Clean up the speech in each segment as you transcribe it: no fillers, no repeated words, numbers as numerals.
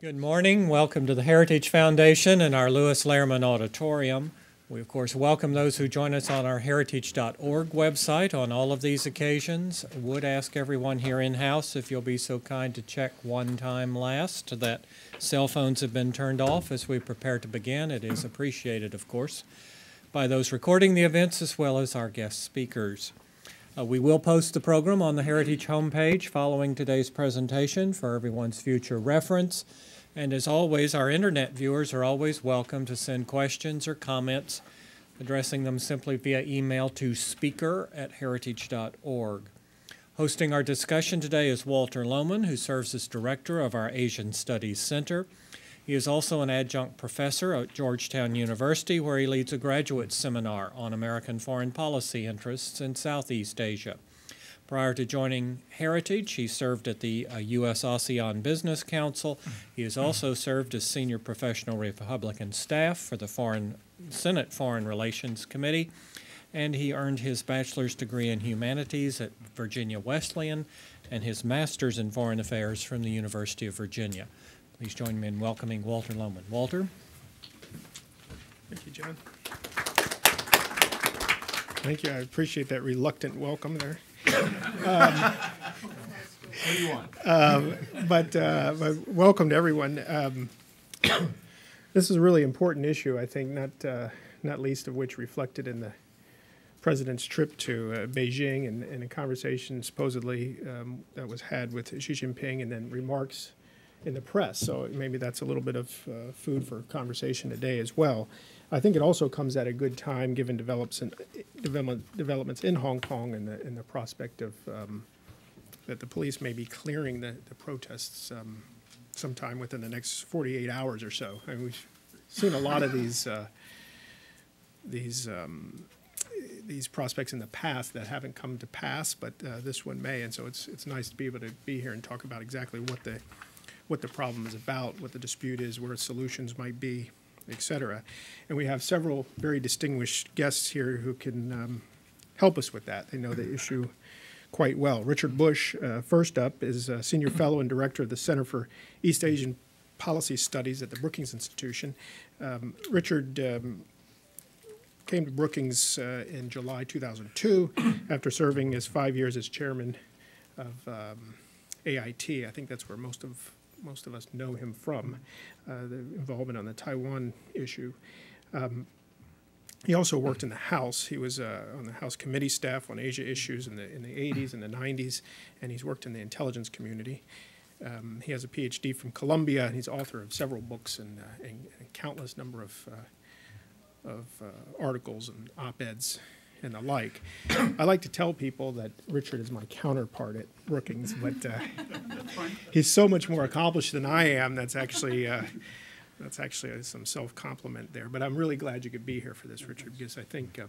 Good morning. Welcome to the Heritage Foundation and our Lewis Lehrman Auditorium. We, of course, welcome those who join us on our heritage.org website on all of these occasions. I would ask everyone here in-house if you'll be so kind to check one time last that cell phones have been turned off as we prepare to begin. It is appreciated, of course, by those recording the events as well as our guest speakers. We will post the program on the Heritage homepage following today's presentation for everyone's future reference. And as always, our internet viewers are always welcome to send questions or comments, addressing them simply via email to speaker@heritage.org. Hosting our discussion today is Walter Lohman, who serves as director of our Asian Studies Center. He is also an adjunct professor at Georgetown University, where he leads a graduate seminar on American foreign policy interests in Southeast Asia. Prior to joining Heritage, he served at the U.S. ASEAN Business Council. He has also served as senior professional Republican staff for the Senate Foreign Relations Committee, and he earned his bachelor's degree in humanities at Virginia Wesleyan and his master's in foreign affairs from the University of Virginia. Please join me in welcoming Walter Lohman. Walter? Thank you, John. Thank you. I appreciate that reluctant welcome there. What do you want? But welcome to everyone. This is a really important issue, I think, not least of which reflected in the president's trip to Beijing and a conversation supposedly that was had with Xi Jinping and then remarks in the press. So maybe that's a little bit of food for conversation today as well. I think it also comes at a good time given developments in Hong Kong and the prospect of that the police may be clearing the protests sometime within the next 48 hours or so. I mean, we've seen a lot of these prospects in the past that haven't come to pass, but this one may, and so it's nice to be able to be here and talk about exactly what the problem is about, what the dispute is, where solutions might be, et cetera. And we have several very distinguished guests here who can help us with that. They know the issue quite well. Richard Bush, first up, is a senior fellow and director of the Center for East Asian Policy Studies at the Brookings Institution. Richard came to Brookings in July 2002 after serving as 5 years as chairman of AIT. I think that's where most of us know him from, the involvement on the Taiwan issue. He also worked in the House. He was on the House committee staff on Asia issues in the 80s and the 90s, and he's worked in the intelligence community. He has a PhD from Columbia, and he's author of several books and a countless number of articles and op-eds and the like. I like to tell people that Richard is my counterpart at Brookings, but he's so much more accomplished than I am. That's actually some self-compliment there. But I'm really glad you could be here for this, Richard, because I think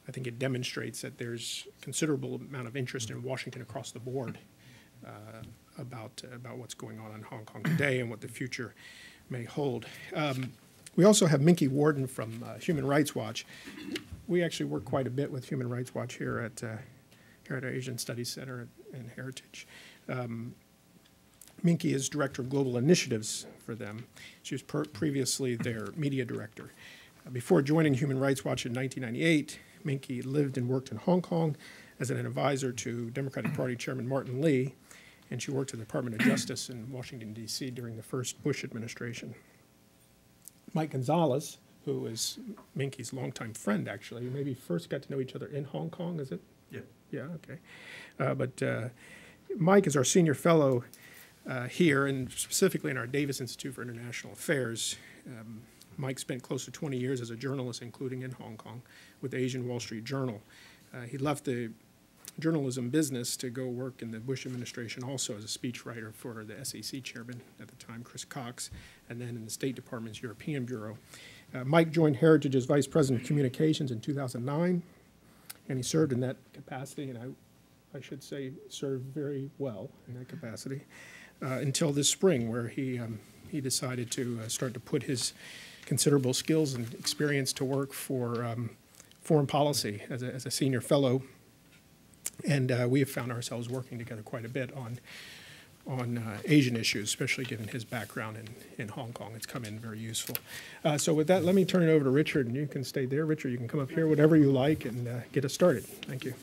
it demonstrates that there's considerable amount of interest in Washington across the board about what's going on in Hong Kong today and what the future may hold. We also have Minky Warden from Human Rights Watch. We actually work quite a bit with Human Rights Watch here at our Asian Studies Center and Heritage. Minky is Director of Global Initiatives for them. She was previously their media director. Before joining Human Rights Watch in 1998, Minky lived and worked in Hong Kong as an advisor to Democratic Party Chairman Martin Lee, and she worked at the Department of Justice in Washington, D.C. during the first Bush administration. Mike Gonzalez, who is Minky's longtime friend, actually. You maybe first got to know each other in Hong Kong, is it? Yeah. Yeah, okay. But Mike is our senior fellow here, and specifically in our Davis Institute for International Affairs. Mike spent close to 20 years as a journalist, including in Hong Kong, with the Asian Wall Street Journal. He left the journalism business to go work in the Bush administration also as a speechwriter for the SEC chairman at the time, Chris Cox, and then in the State Department's European Bureau. Mike joined Heritage as Vice President of Communications in 2009, and he served in that capacity, and I should say served very well in that capacity until this spring, where he decided to start to put his considerable skills and experience to work for foreign policy as a senior fellow. And we have found ourselves working together quite a bit Asian issues, especially given his background in Hong Kong. It's come in very useful. So with that, let me turn it over to Richard, and you can stay there. Richard, you can come up here, whatever you like, and get us started. Thank you.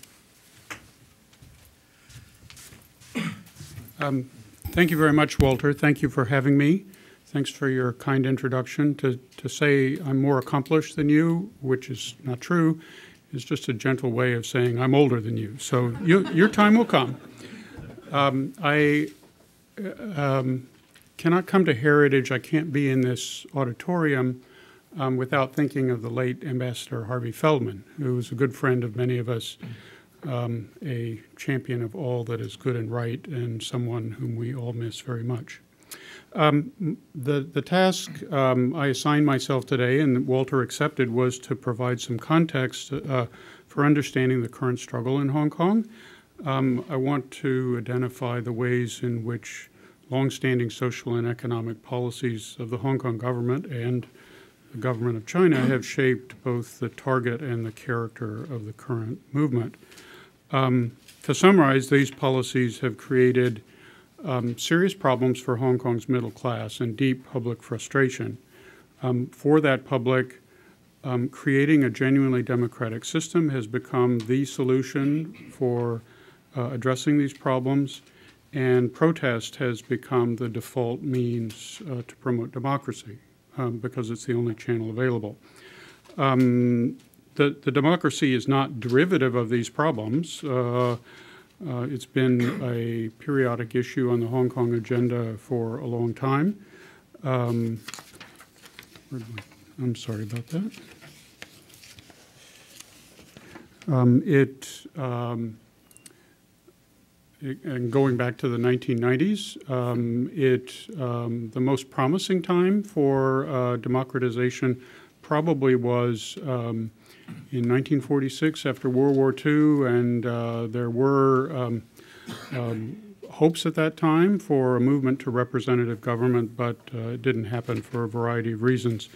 Thank you very much, Walter. Thank you for having me. Thanks for your kind introduction. To say I'm more accomplished than you, which is not true, is just a gentle way of saying I'm older than you. So your time will come. I cannot come to Heritage. I can't be in this auditorium without thinking of the late Ambassador Harvey Feldman, who was a good friend of many of us, a champion of all that is good and right, and someone whom we all miss very much. The task I assigned myself today, and Walter accepted, was to provide some context for understanding the current struggle in Hong Kong. I want to identify the ways in which longstanding social and economic policies of the Hong Kong government and the government of China have shaped both the target and the character of the current movement. To summarize, these policies have created serious problems for Hong Kong's middle class and deep public frustration. For that public, creating a genuinely democratic system has become the solution for addressing these problems, and protest has become the default means to promote democracy because it's the only channel available. The democracy is not derivative of these problems. It's been a periodic issue on the Hong Kong agenda for a long time. I'm sorry about that. And going back to the 1990s, the most promising time for democratization probably was in 1946 after World War II, and there were hopes at that time for a movement to representative government, but it didn't happen for a variety of reasons.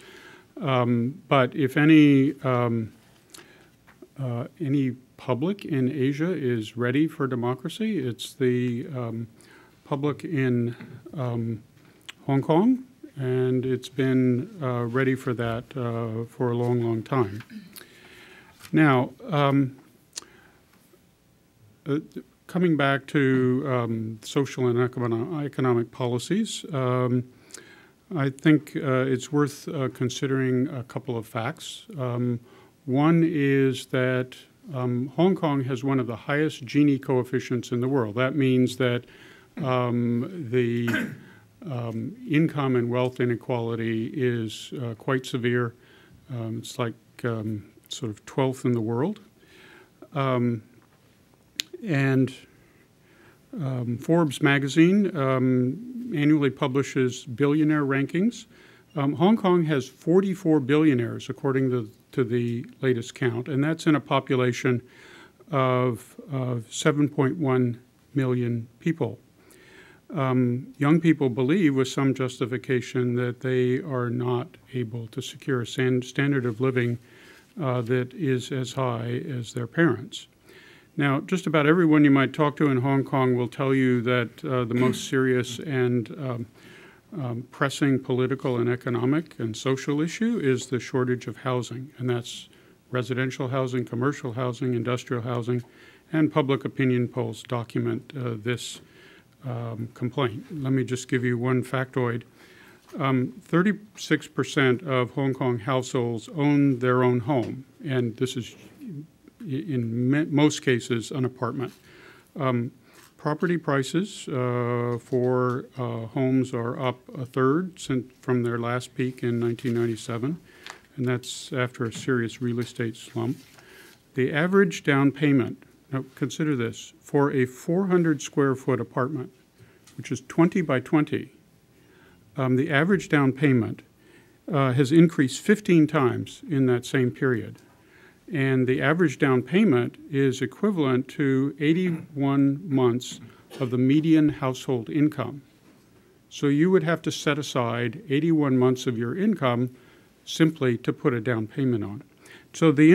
But if any public in Asia is ready for democracy, it's the public in Hong Kong, and it's been ready for that for a long, long time. Now, coming back to social and economic policies, I think it's worth considering a couple of facts. One is that Hong Kong has one of the highest Gini coefficients in the world. That means that the income and wealth inequality is quite severe. It's like sort of 12th in the world. And Forbes magazine annually publishes billionaire rankings. Hong Kong has 44 billionaires, according to the latest count, and that's in a population of 7.1 million people. Young people believe, with some justification, that they are not able to secure a standard of living that is as high as their parents. Now, just about everyone you might talk to in Hong Kong will tell you that the most serious and pressing political and economic and social issue is the shortage of housing, and that's residential housing, commercial housing, industrial housing, and public opinion polls document this complaint. Let me just give you one factoid. 36% of Hong Kong households own their own home, and this is in most cases an apartment. Property prices for homes are up a third from their last peak in 1997, and that's after a serious real estate slump. The average down payment, now consider this, for a 400 square foot apartment, which is 20 by 20, the average down payment has increased 15 times in that same period. And the average down payment is equivalent to 81 months of the median household income. So you would have to set aside 81 months of your income simply to put a down payment on it. So the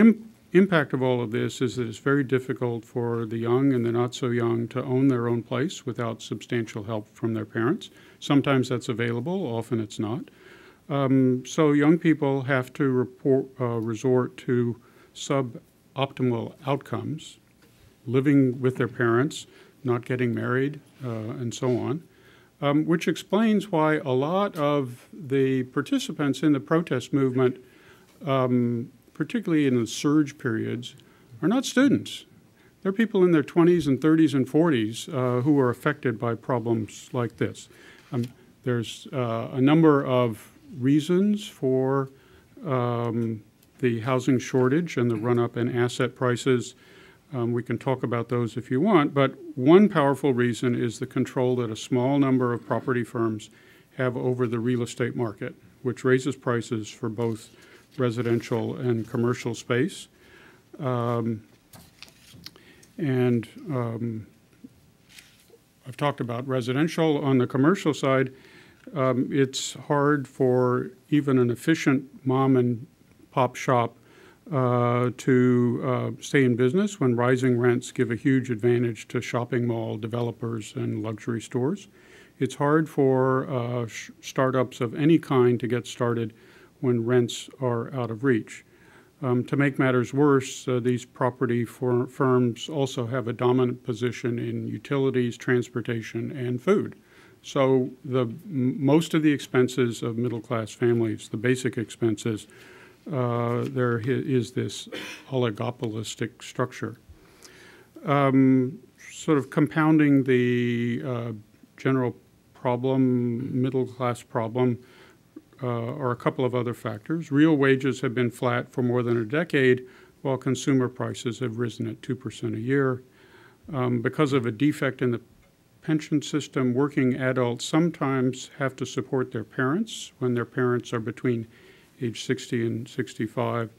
impact of all of this is that it's very difficult for the young and the not so young to own their own place without substantial help from their parents. Sometimes that's available, often it's not. So young people have to resort to suboptimal outcomes, living with their parents, not getting married, and so on, which explains why a lot of the participants in the protest movement, particularly in the surge periods, are not students. They're people in their 20s and 30s and 40s who are affected by problems like this. There's a number of reasons for the housing shortage and the run-up in asset prices. We can talk about those if you want, but one powerful reason is the control that a small number of property firms have over the real estate market, which raises prices for both residential and commercial space. I've talked about residential. On the commercial side, it's hard for even an efficient mom and pop shop to stay in business when rising rents give a huge advantage to shopping mall developers and luxury stores. It's hard for startups of any kind to get started when rents are out of reach. To make matters worse, these property firms also have a dominant position in utilities, transportation, and food. So most of the expenses of middle-class families, the basic expenses, there is this oligopolistic structure. Sort of compounding the general problem, middle-class problem, are a couple of other factors. Real wages have been flat for more than a decade, while consumer prices have risen at 2% a year. Because of a defect in the pension system, working adults sometimes have to support their parents when their parents are between age 60 and 65.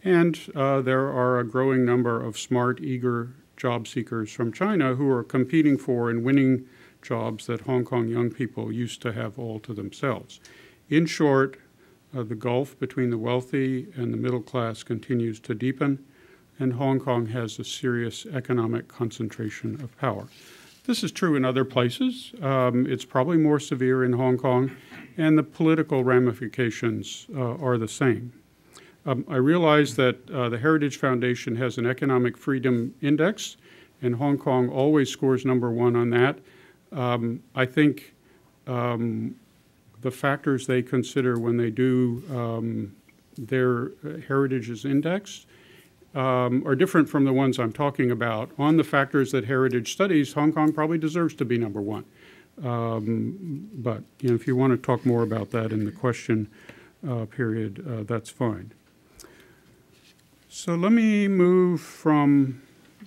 And there are a growing number of smart, eager job seekers from China who are competing for and winning jobs that Hong Kong young people used to have all to themselves. In short, the gulf between the wealthy and the middle class continues to deepen, and Hong Kong has a serious economic concentration of power. This is true in other places. It's probably more severe in Hong Kong, and the political ramifications are the same. I realize that the Heritage Foundation has an economic freedom index, and Hong Kong always scores #1 on that. I think the factors they consider when they do their heritage is indexed are different from the ones I'm talking about. On the factors that Heritage studies, Hong Kong probably deserves to be #1. But if you want to talk more about that in the question period, that's fine. So let me move from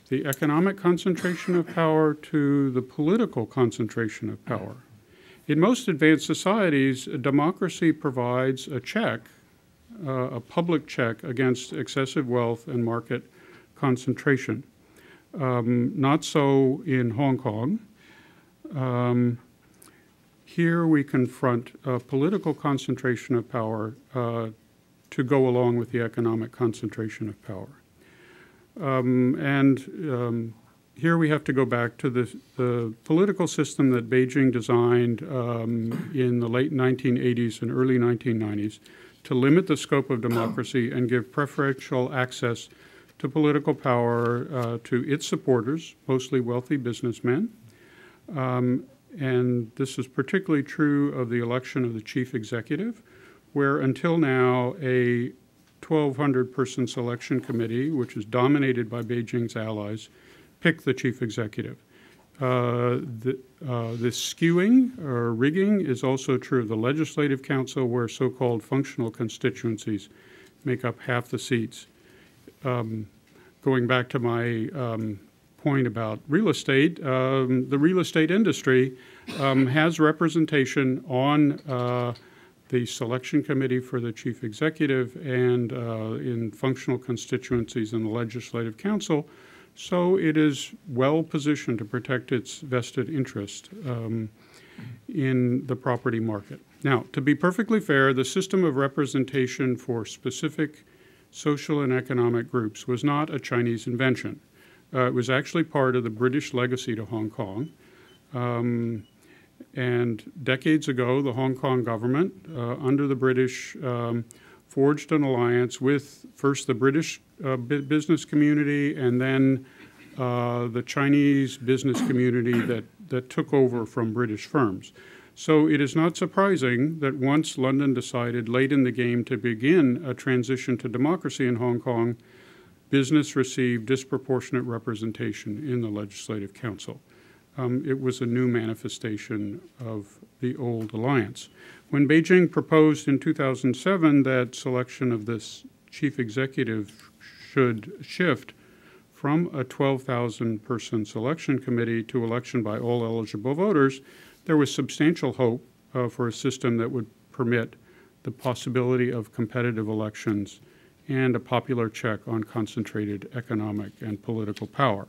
the economic concentration of power to the political concentration of power. In most advanced societies, a democracy provides a check, a public check against excessive wealth and market concentration. Not so in Hong Kong. Here we confront a political concentration of power to go along with the economic concentration of power. Here we have to go back to the political system that Beijing designed in the late 1980s and early 1990s to limit the scope of democracy and give preferential access to political power to its supporters, mostly wealthy businessmen. And this is particularly true of the election of the chief executive, where until now a 1,200-person selection committee, which is dominated by Beijing's allies, picked the chief executive. This skewing or rigging is also true of the Legislative Council, where so-called functional constituencies make up half the seats. Going back to my point about real estate, the real estate industry has representation on the selection committee for the chief executive and in functional constituencies in the Legislative Council. So it is well positioned to protect its vested interest in the property market. Now, to be perfectly fair, the system of representation for specific social and economic groups was not a Chinese invention. It was actually part of the British legacy to Hong Kong. And decades ago, the Hong Kong government, under the British, forged an alliance with first the British business community and then the Chinese business community that took over from British firms. So it is not surprising that once London decided late in the game to begin a transition to democracy in Hong Kong, business received disproportionate representation in the Legislative Council. It was a new manifestation of the old alliance. When Beijing proposed in 2007 that selection of this chief executive should shift from a 12,000-person selection committee to election by all eligible voters, there was substantial hope for a system that would permit the possibility of competitive elections and a popular check on concentrated economic and political power.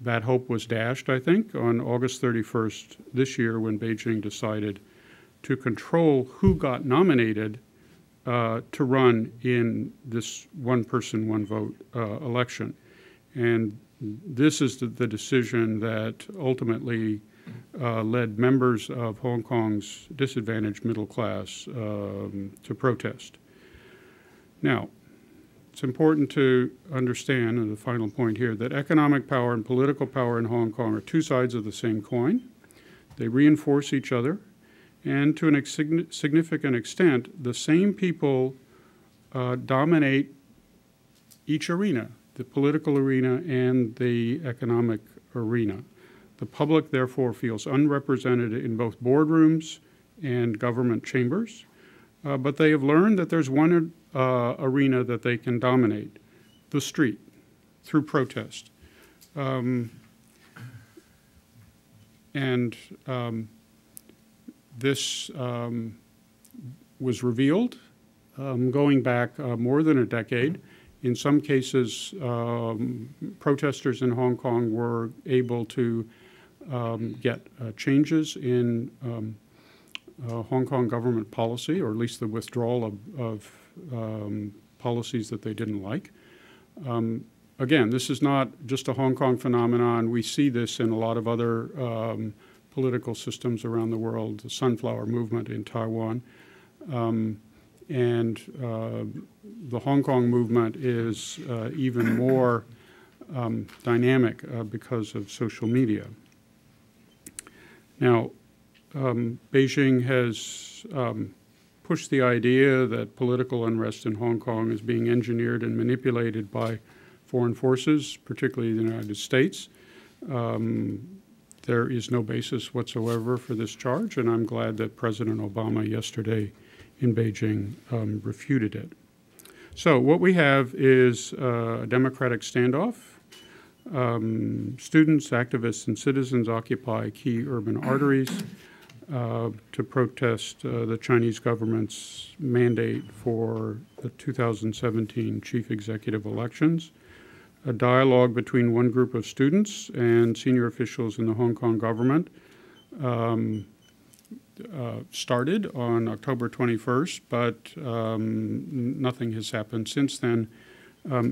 That hope was dashed, I think, on August 31st this year when Beijing decided to control who got nominated to run in this one-person, one-vote election. And this is the decision that ultimately led members of Hong Kong's disadvantaged middle class to protest. Now, it's important to understand, and the final point here, that economic power and political power in Hong Kong are two sides of the same coin. They reinforce each other, and to a significant extent, the same people dominate each arena, the political arena and the economic arena. The public, therefore, feels unrepresented in both boardrooms and government chambers, but they have learned that there's one arena that they can dominate, the street, through protest. This was revealed going back more than a decade. In some cases, protesters in Hong Kong were able to get changes in Hong Kong government policy, or at least the withdrawal of policies that they didn't like. Again, this is not just a Hong Kong phenomenon. We see this in a lot of other political systems around the world, the Sunflower Movement in Taiwan. And the Hong Kong movement is even more dynamic because of social media. Now, Beijing has pushed the idea that political unrest in Hong Kong is being engineered and manipulated by foreign forces, particularly the United States. There is no basis whatsoever for this charge, and I'm glad that President Obama yesterday in Beijing refuted it. So what we have is a democratic standoff. Students, activists, and citizens occupy key urban arteries to protest the Chinese government's mandate for the 2017 chief executive elections. A dialogue between one group of students and senior officials in the Hong Kong government started on October 21st, but nothing has happened since then.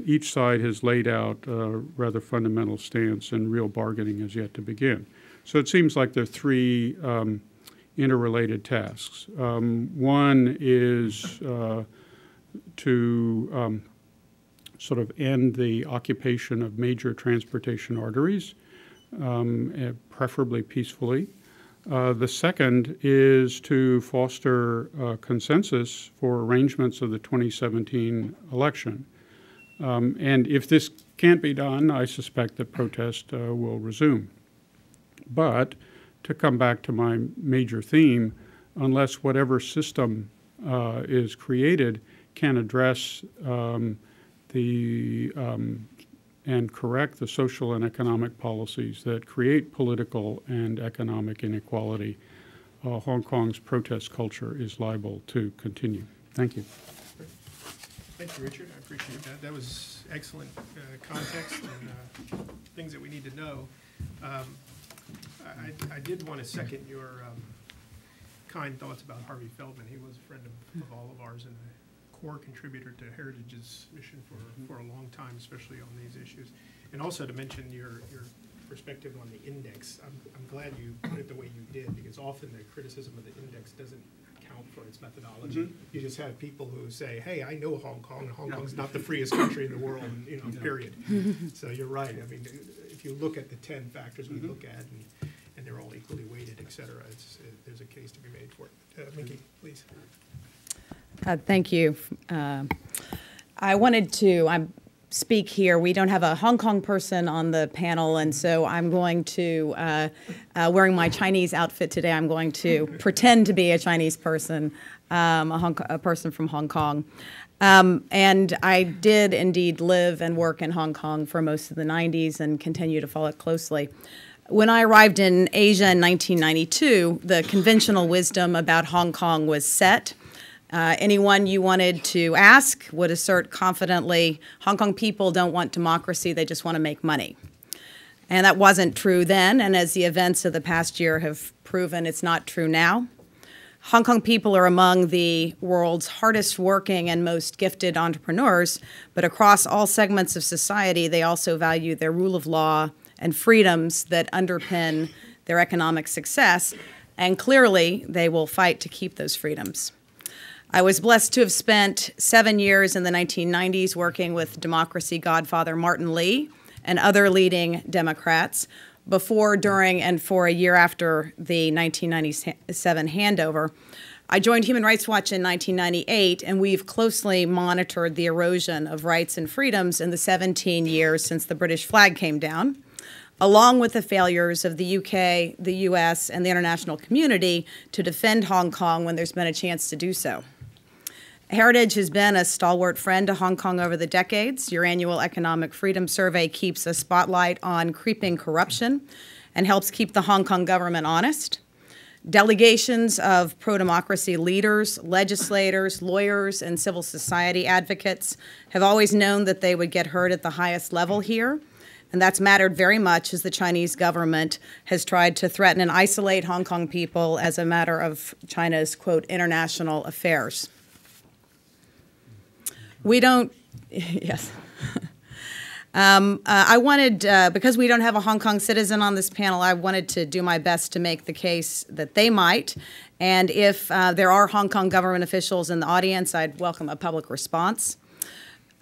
Each side has laid out a rather fundamental stance, and real bargaining is yet to begin. So it seems like there are three interrelated tasks. One is to sort of end the occupation of major transportation arteries, preferably peacefully. The second is to foster consensus for arrangements of the 2017 election. And if this can't be done, I suspect that protest will resume. But to come back to my major theme, unless whatever system is created can address and correct the social and economic policies that create political and economic inequality, Hong Kong's protest culture is liable to continue. Thank you. Thank you, Richard. I appreciate that. That was excellent context and things that we need to know. I did want to second your kind thoughts about Harvey Feldman. He was a friend of all of ours in the core contributor to Heritage's mission for a long time, especially on these issues. And also to mention your perspective on the index. I'm glad you put it the way you did, because often the criticism of the index doesn't account for its methodology. You just have people who say, hey, I know Hong Kong, and Hong Kong's not the freest country in the world, and, period. So you're right. I mean, if you look at the 10 factors we look at, and they're all equally weighted, et cetera, there's a case to be made for it. Minky, please. Thank you. I wanted to speak here. We don't have a Hong Kong person on the panel, and so I'm going to, wearing my Chinese outfit today, I'm going to pretend to be a Chinese person, a person from Hong Kong. And I did indeed live and work in Hong Kong for most of the 90s and continue to follow it closely. When I arrived in Asia in 1992, the conventional wisdom about Hong Kong was set. Anyone you wanted to ask would assert confidently, Hong Kong people don't want democracy, they just want to make money. And that wasn't true then, and as the events of the past year have proven, it's not true now. Hong Kong people are among the world's hardest working and most gifted entrepreneurs, but across all segments of society, they also value their rule of law and freedoms that underpin their economic success, and clearly they will fight to keep those freedoms. I was blessed to have spent 7 years in the 1990s working with democracy godfather Martin Lee and other leading Democrats before, during, and for a year after the 1997 handover. I joined Human Rights Watch in 1998, and we've closely monitored the erosion of rights and freedoms in the 17 years since the British flag came down, along with the failures of the UK, the US, and the international community to defend Hong Kong when there's been a chance to do so. Heritage has been a stalwart friend to Hong Kong over the decades. Your annual Economic Freedom Survey keeps a spotlight on creeping corruption and helps keep the Hong Kong government honest. Delegations of pro-democracy leaders, legislators, lawyers, and civil society advocates have always known that they would get heard at the highest level here, and that's mattered very much as the Chinese government has tried to threaten and isolate Hong Kong people as a matter of China's, quote, international affairs. We don't, yes. I wanted, because we don't have a Hong Kong citizen on this panel, I wanted to do my best to make the case that they might. And if there are Hong Kong government officials in the audience, I'd welcome a public response.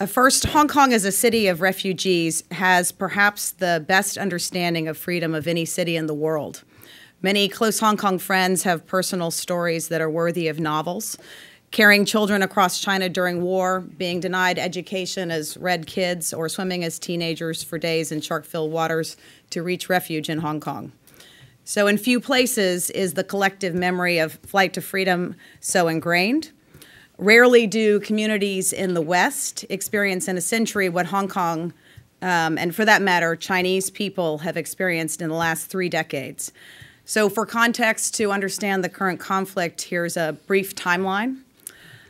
First, Hong Kong as a city of refugees has perhaps the best understanding of freedom of any city in the world. Many close Hong Kong friends have personal stories that are worthy of novels. Carrying children across China during war, being denied education as red kids, or swimming as teenagers for days in shark-filled waters to reach refuge in Hong Kong. So in few places is the collective memory of flight to freedom so ingrained. Rarely do communities in the West experience in a century what Hong Kong, and for that matter, Chinese people have experienced in the last 3 decades. So for context, to understand the current conflict, here's a brief timeline.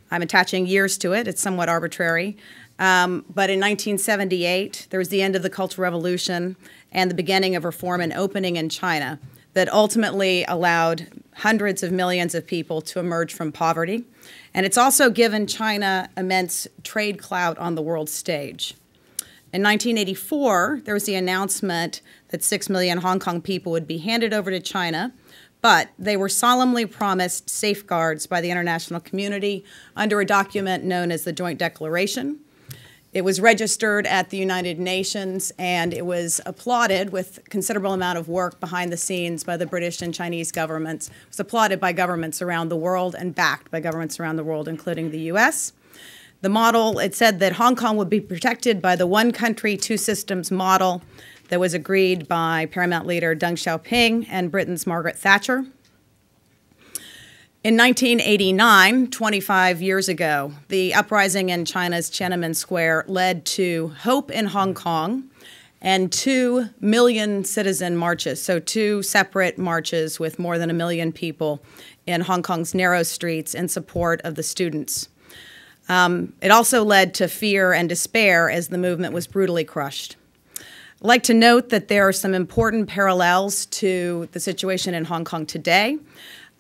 I'm attaching years to it. It's somewhat arbitrary. But in 1978, there was the end of the Cultural Revolution and the beginning of reform and opening in China that ultimately allowed hundreds of millions of people to emerge from poverty. And it's also given China immense trade clout on the world stage. In 1984, there was the announcement that 6 million Hong Kong people would be handed over to China, but they were solemnly promised safeguards by the international community under a document known as the Joint Declaration. It was registered at the United Nations, and it was applauded with a considerable amount of work behind the scenes by the British and Chinese governments. It was applauded by governments around the world and backed by governments around the world, including the US. The model, it said that Hong Kong would be protected by the one country, two systems model that was agreed by Paramount leader Deng Xiaoping and Britain's Margaret Thatcher. In 1989, 25 years ago, the uprising in China's Tiananmen Square led to hope in Hong Kong and 2 million citizen marches, so 2 separate marches with more than 1 million people in Hong Kong's narrow streets in support of the students. It also led to fear and despair as the movement was brutally crushed. I'd like to note that there are some important parallels to the situation in Hong Kong today.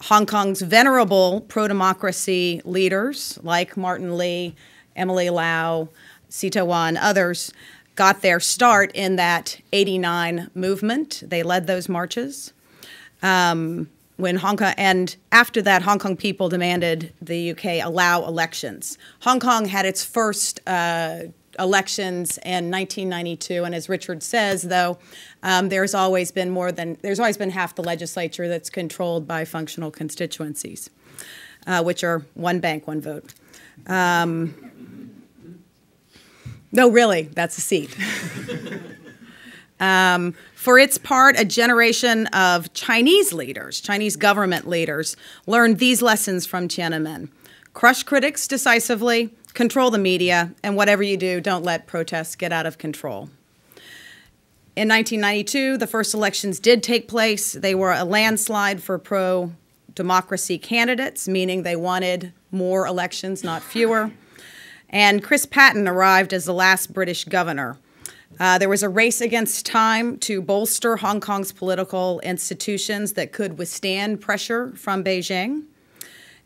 Hong Kong's venerable pro-democracy leaders like Martin Lee, Emily Lau, Sita Wan, others got their start in that '89 movement. They led those marches. When Hong Kong, and after that, Hong Kong people demanded the UK allow elections. Hong Kong had its first elections in 1992, and as Richard says, though, there's always been half the legislature that's controlled by functional constituencies, which are one bank, one vote. No, really, that's a seat. For its part, a generation of Chinese leaders, Chinese government leaders, learned these lessons from Tiananmen. Crush critics decisively, control the media, and whatever you do, don't let protests get out of control. In 1992, the first elections did take place. They were a landslide for pro-democracy candidates, meaning they wanted more elections, not fewer. And Chris Patten arrived as the last British governor. There was a race against time to bolster Hong Kong's political institutions that could withstand pressure from Beijing.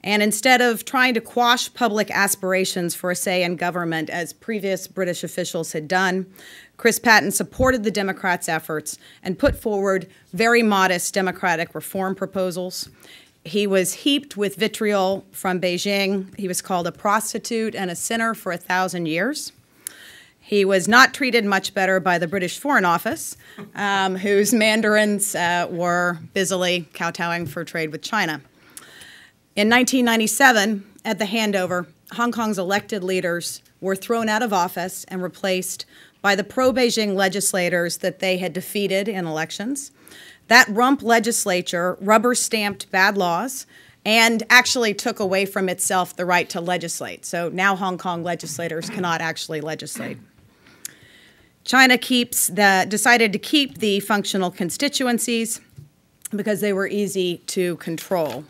And instead of trying to quash public aspirations for a say in government, as previous British officials had done, Chris Patten supported the Democrats' efforts and put forward very modest democratic reform proposals. He was heaped with vitriol from Beijing. He was called a prostitute and a sinner for 1,000 years. He was not treated much better by the British Foreign Office, whose mandarins were busily kowtowing for trade with China. In 1997, at the handover, Hong Kong's elected leaders were thrown out of office and replaced by the pro-Beijing legislators that they had defeated in elections. That rump legislature rubber-stamped bad laws and actually took away from itself the right to legislate. So now Hong Kong legislators cannot actually legislate. China decided to keep the functional constituencies because they were easy to control.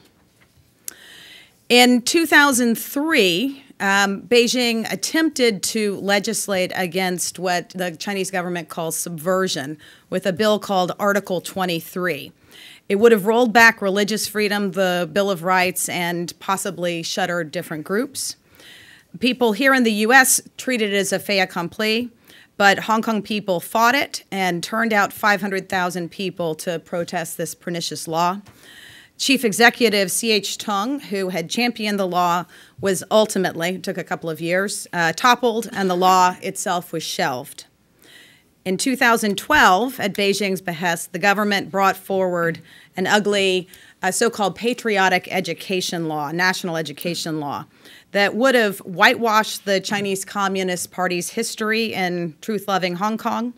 In 2003, Beijing attempted to legislate against what the Chinese government calls subversion with a bill called Article 23. It would have rolled back religious freedom, the Bill of Rights, and possibly shuttered different groups. People here in the U.S. treated it as a fait accompli, but Hong Kong people fought it and turned out 500,000 people to protest this pernicious law. Chief Executive C.H. Tung, who had championed the law, was ultimately, it took a couple of years, toppled, and the law itself was shelved. In 2012, at Beijing's behest, the government brought forward an ugly so-called patriotic education law, national education law, that would have whitewashed the Chinese Communist Party's history in truth-loving Hong Kong.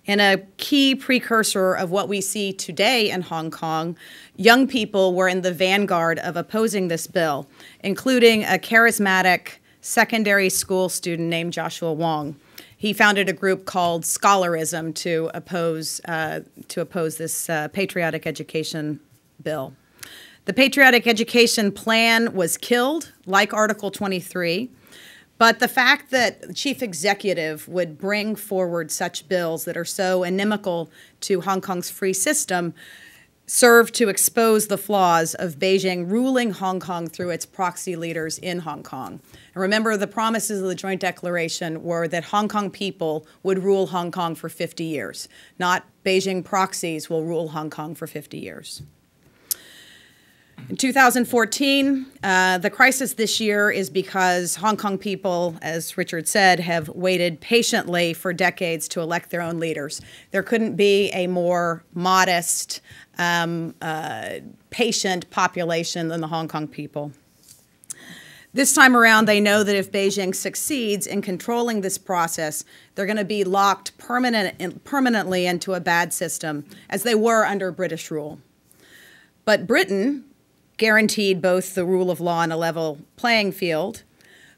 And a key precursor of what we see today in Hong Kong, young people were in the vanguard of opposing this bill, including a charismatic secondary school student named Joshua Wong. He founded a group called Scholarism to oppose this patriotic education bill. The patriotic education plan was killed, like Article 23. But the fact that the chief executive would bring forward such bills that are so inimical to Hong Kong's free system served to expose the flaws of Beijing ruling Hong Kong through its proxy leaders in Hong Kong. And remember, the promises of the Joint Declaration were that Hong Kong people would rule Hong Kong for 50 years, not Beijing proxies will rule Hong Kong for 50 years. In 2014, the crisis this year is because Hong Kong people, as Richard said, have waited patiently for decades to elect their own leaders. There couldn't be a more modest, patient population than the Hong Kong people. This time around, they know that if Beijing succeeds in controlling this process, they're going to be locked permanently into a bad system, as they were under British rule. But Britain guaranteed both the rule of law and a level playing field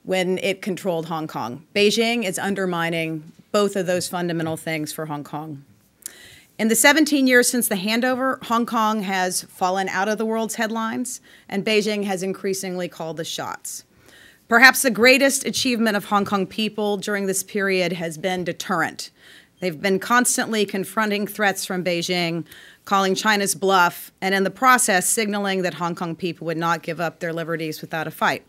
when it controlled Hong Kong. Beijing is undermining both of those fundamental things for Hong Kong. In the 17 years since the handover, Hong Kong has fallen out of the world's headlines, and Beijing has increasingly called the shots. Perhaps the greatest achievement of Hong Kong people during this period has been deterrent. They've been constantly confronting threats from Beijing, calling China's bluff, and in the process signaling that Hong Kong people would not give up their liberties without a fight.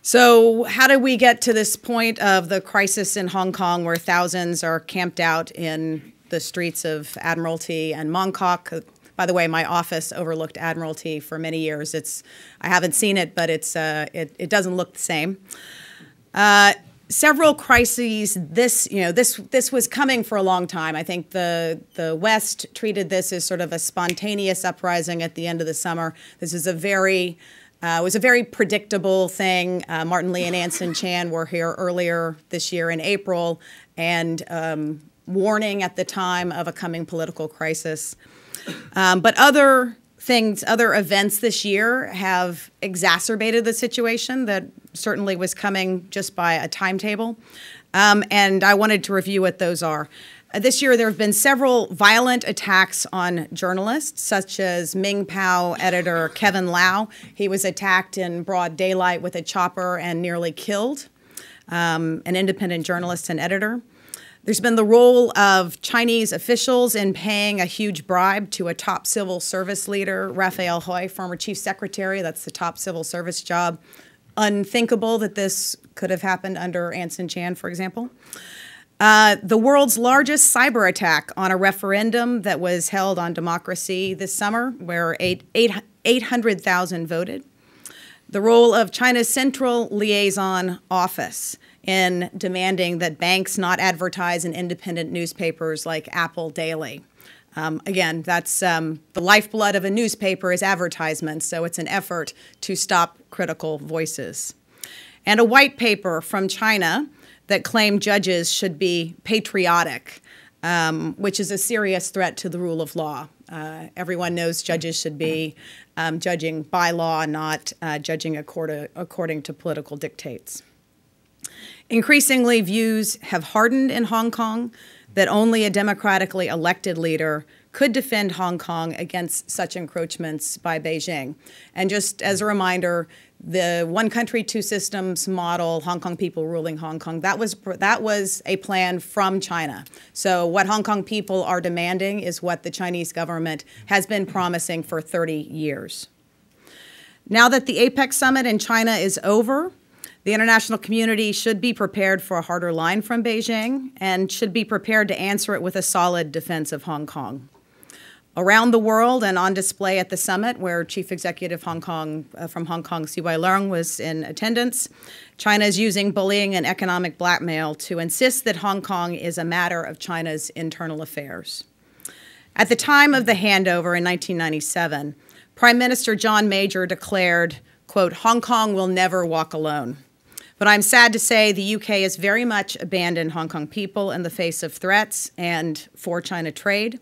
So how did we get to this point of the crisis in Hong Kong where thousands are camped out in the streets of Admiralty and Mong Kok? By the way, my office overlooked Admiralty for many years. I haven't seen it, but it doesn't look the same. Several crises. This was coming for a long time. I think the West treated this as sort of a spontaneous uprising at the end of the summer. This is was a very predictable thing. Martin Lee and Anson Chan were here earlier this year in April and warning at the time of a coming political crisis. But other events this year have exacerbated the situation that certainly was coming just by a timetable. And I wanted to review what those are. This year, there have been several violent attacks on journalists, such as Ming Pao editor Kevin Lau. He was attacked in broad daylight with a chopper and nearly killed, an independent journalist and editor. There's been the role of Chinese officials in paying a huge bribe to a top civil service leader, Raphael Hui, former chief secretary. That's the top civil service job. Unthinkable that this could have happened under Anson Chan, for example. The world's largest cyber attack on a referendum that was held on democracy this summer, where 800,000 voted. The role of China's Central Liaison Office in demanding that banks not advertise in independent newspapers like Apple Daily. Again, that's the lifeblood of a newspaper is advertisements, so it's an effort to stop critical voices. And a white paper from China that claimed judges should be patriotic, which is a serious threat to the rule of law. Everyone knows judges should be judging by law, not judging according to political dictates. Increasingly, views have hardened in Hong Kong that only a democratically elected leader could defend Hong Kong against such encroachments by Beijing. And just as a reminder, the one country, two systems model, Hong Kong people ruling Hong Kong, that was a plan from China. So what Hong Kong people are demanding is what the Chinese government has been promising for 30 years. Now that the APEC summit in China is over, the international community should be prepared for a harder line from Beijing and should be prepared to answer it with a solid defense of Hong Kong. Around the world and on display at the summit, where Chief Executive from Hong Kong, C.Y. Leung, was in attendance, China is using bullying and economic blackmail to insist that Hong Kong is a matter of China's internal affairs. At the time of the handover in 1997, Prime Minister John Major declared, quote, "Hong Kong will never walk alone." But I'm sad to say the UK has very much abandoned Hong Kong people in the face of threats and for China trade.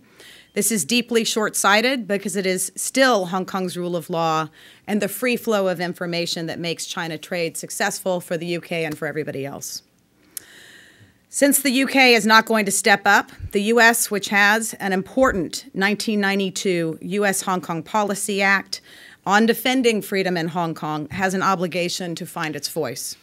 This is deeply short-sighted because it is still Hong Kong's rule of law and the free flow of information that makes China trade successful for the UK and for everybody else. Since the UK is not going to step up, the US, which has an important 1992 US-Hong Kong Policy Act on defending freedom in Hong Kong, has an obligation to find its voice.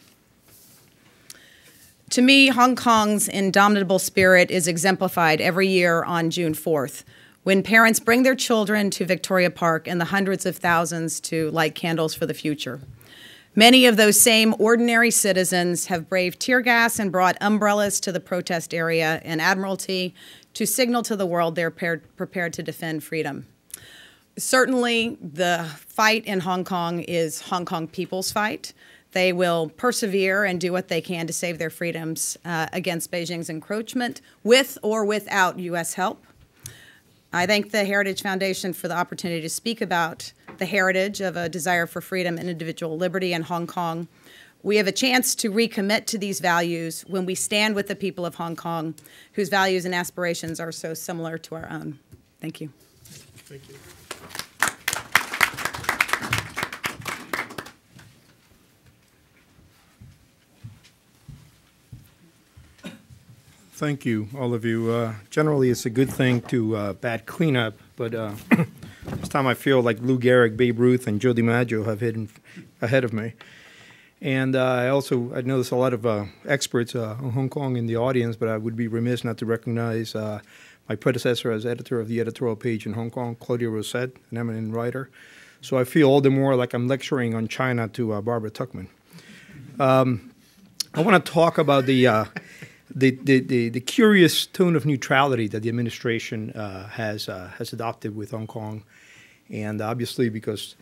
To me, Hong Kong's indomitable spirit is exemplified every year on June 4th, when parents bring their children to Victoria Park in the hundreds of thousands to light candles for the future. Many of those same ordinary citizens have braved tear gas and brought umbrellas to the protest area in Admiralty to signal to the world they're prepared to defend freedom. Certainly, the fight in Hong Kong is Hong Kong people's fight. They will persevere and do what they can to save their freedoms against Beijing's encroachment, with or without U.S. help. I thank the Heritage Foundation for the opportunity to speak about the heritage of a desire for freedom and individual liberty in Hong Kong. We have a chance to recommit to these values when we stand with the people of Hong Kong, whose values and aspirations are so similar to our own. Thank you. Thank you. Thank you, all of you. Generally, it's a good thing to bat cleanup, but this time I feel like Lou Gehrig, Babe Ruth, and Joe DiMaggio have hidden ahead of me. And I know there's a lot of experts on Hong Kong in the audience, but I would be remiss not to recognize my predecessor as editor of the editorial page in Hong Kong, Claudia Rosette, an eminent writer. So I feel all the more like I'm lecturing on China to Barbara Tuchman. I want to talk about the curious tone of neutrality that the administration has adopted with Hong Kong, and obviously because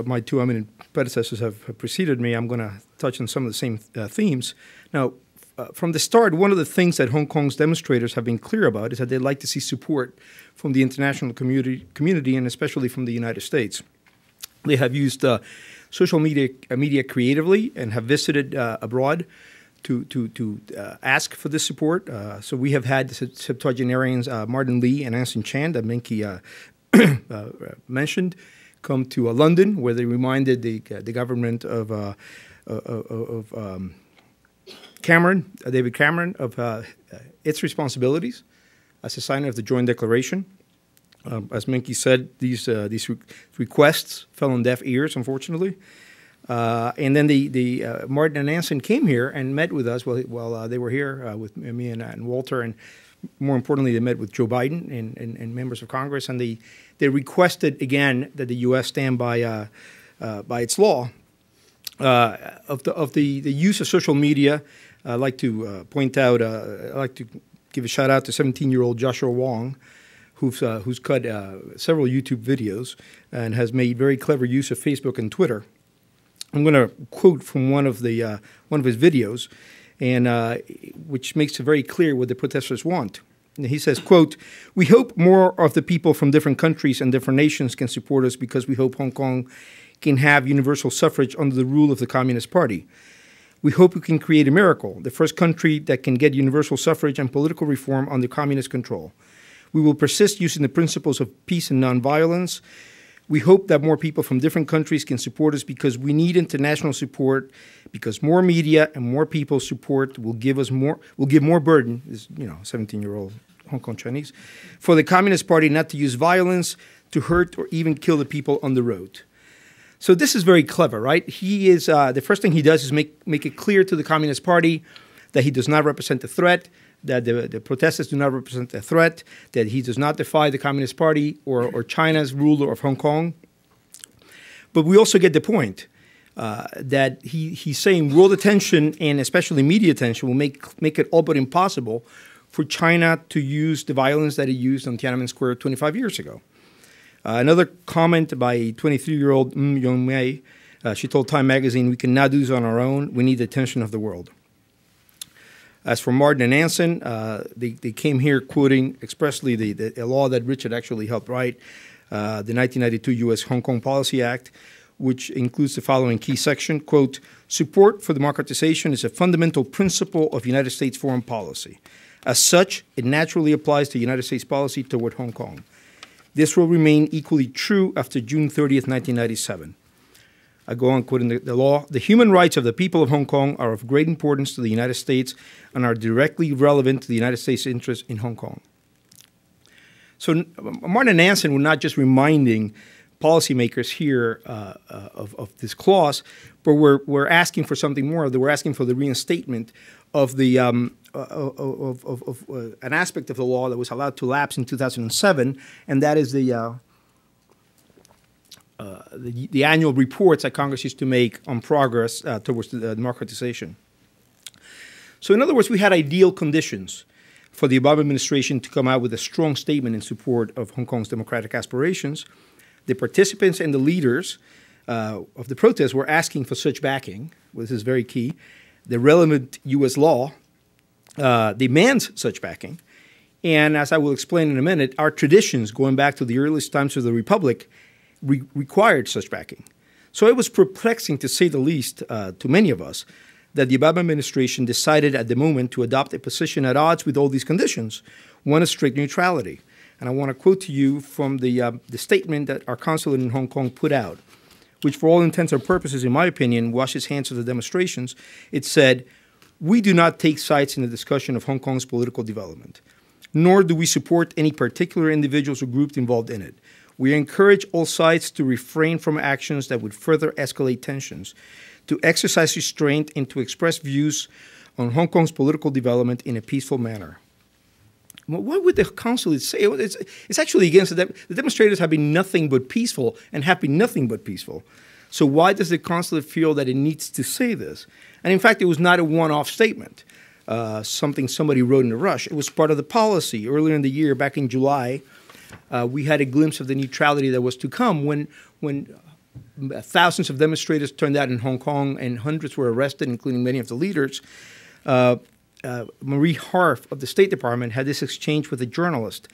my two eminent predecessors have preceded me, I'm going to touch on some of the same themes. Now, from the start, one of the things that Hong Kong's demonstrators have been clear about is that they'd like to see support from the international community and especially from the United States. They have used social media creatively and have visited abroad to ask for this support. So we have had the septuagenarians Martin Lee and Anson Chan that Minky mentioned come to London, where they reminded the government of David Cameron, of its responsibilities as a signer of the Joint Declaration. As Minky said, these requests fell on deaf ears, unfortunately. And then the Martin and Anson came here and met with us while they were here with me and Walter, and more importantly, they met with Joe Biden and members of Congress, and they requested again that the U.S. stand by its law of the use of social media. I'd like to point out, I'd like to give a shout out to 17-year-old Joshua Wong, who's cut several YouTube videos and has made very clever use of Facebook and Twitter. I'm going to quote from one of his videos, and which makes it very clear what the protesters want. And he says, quote, "We hope more of the people from different countries and different nations can support us because we hope Hong Kong can have universal suffrage under the rule of the Communist Party. We hope we can create a miracle, the first country that can get universal suffrage and political reform under communist control. We will persist using the principles of peace and nonviolence. We hope that more people from different countries can support us because we need international support, because more media and more people's support will give more burden," this 17-year-old Hong Kong Chinese, "for the Communist Party not to use violence to hurt or even kill the people on the road." So this is very clever, right? He is the first thing he does is make it clear to the Communist Party that he does not represent a threat, that the protesters do not represent a threat, that he does not defy the Communist Party or China's ruler of Hong Kong. But we also get the point that he's saying world attention and especially media attention will make it all but impossible for China to use the violence that it used on Tiananmen Square 25 years ago. Another comment by 23-year-old Yong-mei, she told Time magazine, "We cannot do this on our own. We need the attention of the world." As for Martin and Anson, they came here quoting expressly a law that Richard actually helped write, the 1992 U.S. Hong Kong Policy Act, which includes the following key section, quote, "Support for democratization is a fundamental principle of United States foreign policy. As such, it naturally applies to United States policy toward Hong Kong. This will remain equally true after June 30th, 1997. I go on quoting the law. "The human rights of the people of Hong Kong are of great importance to the United States and are directly relevant to the United States' interests in Hong Kong." So Martin and Anson were not just reminding policymakers here of this clause, but we're asking for something more. They were asking for the reinstatement of the an aspect of the law that was allowed to lapse in 2007, and that is the annual reports that Congress used to make on progress towards the democratization. So in other words, we had ideal conditions for the Obama administration to come out with a strong statement in support of Hong Kong's democratic aspirations. The participants and the leaders of the protests were asking for such backing. This is very key. The relevant U.S. law demands such backing. And as I will explain in a minute, our traditions, going back to the earliest times of the Republic, required such backing. So it was perplexing, to say the least, to many of us, that the Obama administration decided at the moment to adopt a position at odds with all these conditions, one of strict neutrality. And I want to quote to you from the statement that our consulate in Hong Kong put out, which for all intents and purposes, in my opinion, washes hands of the demonstrations. It said, "We do not take sides in the discussion of Hong Kong's political development, nor do we support any particular individuals or groups involved in it. We encourage all sides to refrain from actions that would further escalate tensions, to exercise restraint, and to express views on Hong Kong's political development in a peaceful manner. What would the consulate say? It's actually against the demonstrators have been nothing but peaceful and have been nothing but peaceful. So why does the consulate feel that it needs to say this? And in fact, it was not a one-off statement, something somebody wrote in a rush. It was part of the policy. Earlier in the year, back in July, we had a glimpse of the neutrality that was to come when thousands of demonstrators turned out in Hong Kong and hundreds were arrested, including many of the leaders. Marie Harf of the State Department had this exchange with a journalist.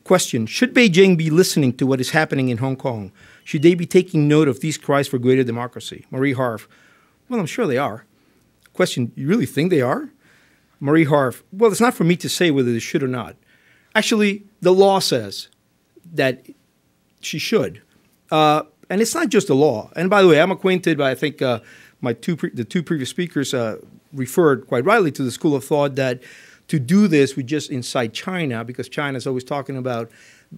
Question, should Beijing be listening to what is happening in Hong Kong? Should they be taking note of these cries for greater democracy? Marie Harf, well, I'm sure they are. Question, you really think they are? Marie Harf, well, it's not for me to say whether they should or not. Actually, the law says that she should. And it's not just the law. And by the way, I'm acquainted, but I think the two previous speakers referred quite rightly to the school of thought that to do this, we just incite China, because China is always talking about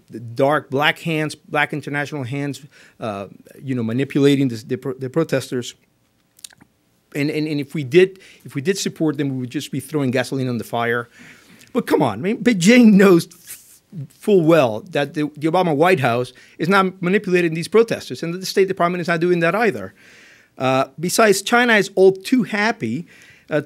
the dark black hands, black international hands, manipulating the protesters. And if we did support them, we would just be throwing gasoline on the fire. But come on, I mean, Beijing knows full well that the Obama White House is not manipulating these protesters, and that the State Department is not doing that either. Besides, China is all too happy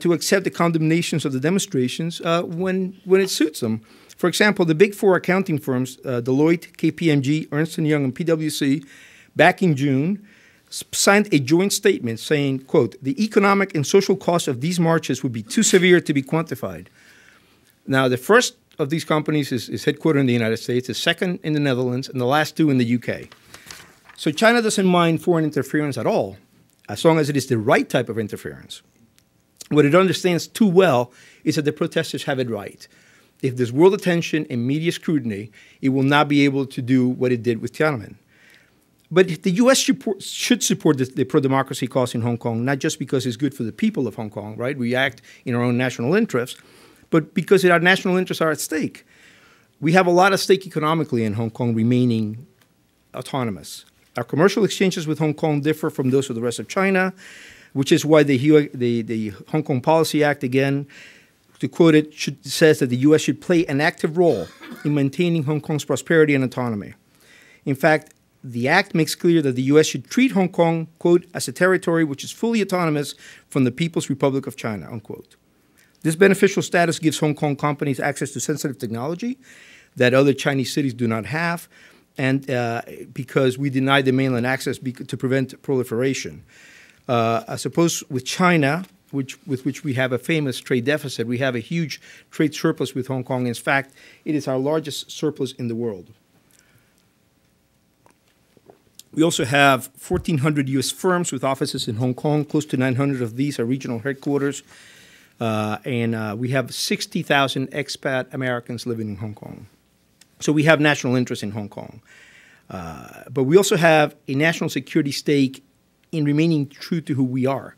to accept the condemnations of the demonstrations when it suits them. For example, the big four accounting firms, Deloitte, KPMG, Ernst & Young, and PwC, back in June, signed a joint statement saying, quote, the economic and social costs of these marches would be too severe to be quantified. Now, the first of these companies is headquartered in the United States, the second in the Netherlands, and the last two in the UK. So China doesn't mind foreign interference at all, as long as it is the right type of interference. What it understands too well is that the protesters have it right. If there's world attention and media scrutiny, it will not be able to do what it did with Tiananmen. But the U.S. should support the pro-democracy cause in Hong Kong, not just because it's good for the people of Hong Kong, right? We act in our own national interests, but because our national interests are at stake. We have a lot at stake economically in Hong Kong remaining autonomous. Our commercial exchanges with Hong Kong differ from those of the rest of China, which is why the Hong Kong Policy Act, again, to quote it, says that the U.S. should play an active role in maintaining Hong Kong's prosperity and autonomy. In fact, the act makes clear that the U.S. should treat Hong Kong, quote, as a territory which is fully autonomous from the People's Republic of China, unquote. This beneficial status gives Hong Kong companies access to sensitive technology that other Chinese cities do not have, and because we deny the mainland access to prevent proliferation. As opposed with China, with which we have a famous trade deficit, we have a huge trade surplus with Hong Kong. In fact, it is our largest surplus in the world. We also have 1,400 U.S. firms with offices in Hong Kong. Close to 900 of these are regional headquarters. And we have 60,000 expat Americans living in Hong Kong. So we have national interest in Hong Kong. But we also have a national security stake in remaining true to who we are.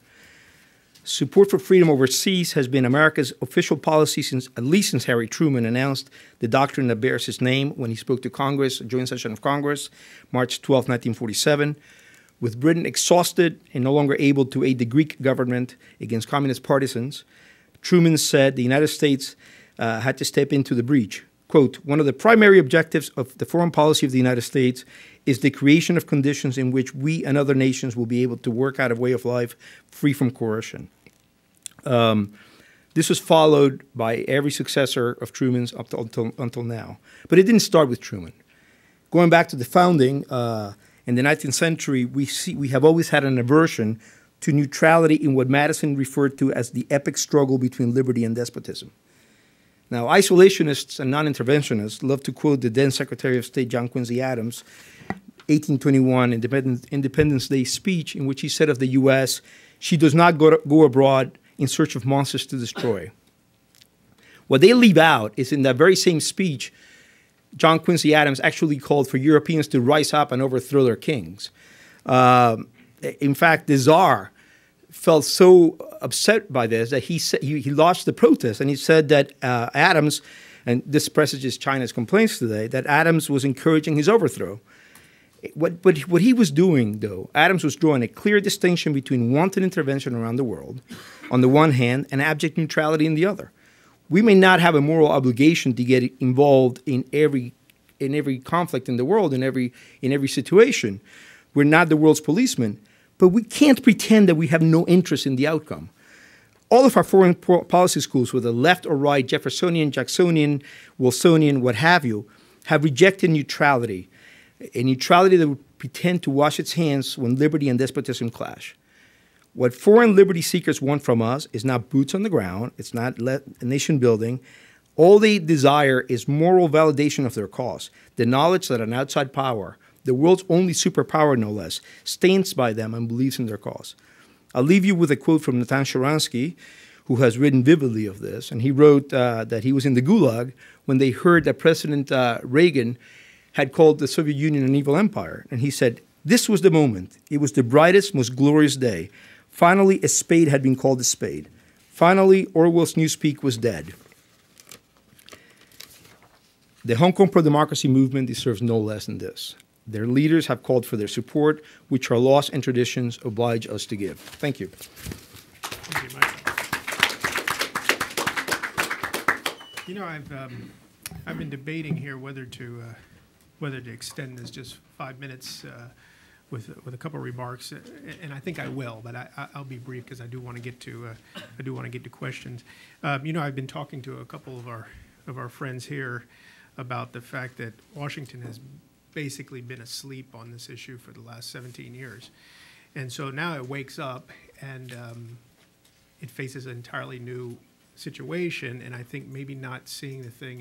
Support for freedom overseas has been America's official policy at least since Harry Truman announced the doctrine that bears his name when he spoke to Congress, a joint session of Congress, March 12, 1947. With Britain exhausted and no longer able to aid the Greek government against communist partisans, Truman said the United States had to step into the breach. Quote, one of the primary objectives of the foreign policy of the United States is the creation of conditions in which we and other nations will be able to work out a way of life free from coercion. This was followed by every successor of Truman's until now. But it didn't start with Truman. Going back to the founding, in the 19th century, we have always had an aversion to neutrality in what Madison referred to as the epic struggle between liberty and despotism. Now, isolationists and non-interventionists love to quote the then Secretary of State John Quincy Adams' 1821 Independence Day speech in which he said of the U.S., she does not go abroad in search of monsters to destroy. What they leave out is in that very same speech, John Quincy Adams actually called for Europeans to rise up and overthrow their kings. In fact, the Tsar felt so upset by this that he launched the protest, and he said that Adams, and this presages China's complaints today, that Adams was encouraging his overthrow. What he was doing, though, Adams was drawing a clear distinction between wanton intervention around the world, on the one hand, and abject neutrality on the other. We may not have a moral obligation to get involved in every conflict in the world, in every situation. We're not the world's policemen, but we can't pretend that we have no interest in the outcome. All of our foreign policy schools, whether left or right, Jeffersonian, Jacksonian, Wilsonian, what have you, have rejected neutrality, a neutrality that would pretend to wash its hands when liberty and despotism clash. What foreign liberty seekers want from us is not boots on the ground, it's not nation building. All they desire is moral validation of their cause, the knowledge that an outside power, the world's only superpower no less, stands by them and believes in their cause. I'll leave you with a quote from Natan Sharansky, who has written vividly of this, and he wrote that he was in the Gulag when they heard that President Reagan had called the Soviet Union an evil empire. And he said, this was the moment. It was the brightest, most glorious day. Finally, a spade had been called a spade. Finally, Orwell's newspeak was dead. The Hong Kong pro-democracy movement deserves no less than this. Their leaders have called for their support, which our laws and traditions oblige us to give. Thank you. Thank you, Mike. You know, I've been debating here whether to extend this just 5 minutes with a couple of remarks, and I think I will, but I'll be brief because I do want to get to questions. You know, I've been talking to a couple of our friends here about the fact that Washington has basically been asleep on this issue for the last 17 years, and so now it wakes up and it faces an entirely new situation, and I think maybe not seeing the thing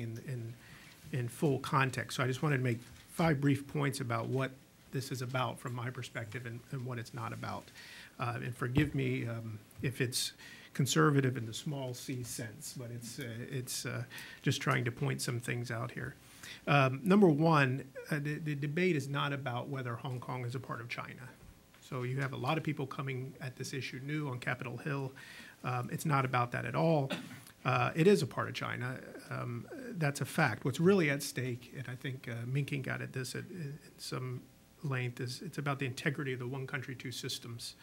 in full context. So I just wanted to make 5 brief points about what this is about from my perspective and what it's not about. And forgive me if it's conservative in the small c sense, but it's just trying to point some things out here. Number one, the debate is not about whether Hong Kong is a part of China. So you have a lot of people coming at this issue new on Capitol Hill. It's not about that at all. It is a part of China. That's a fact. What's really at stake, and I think Minking got at this at some length, is it's about the integrity of the one country, two systems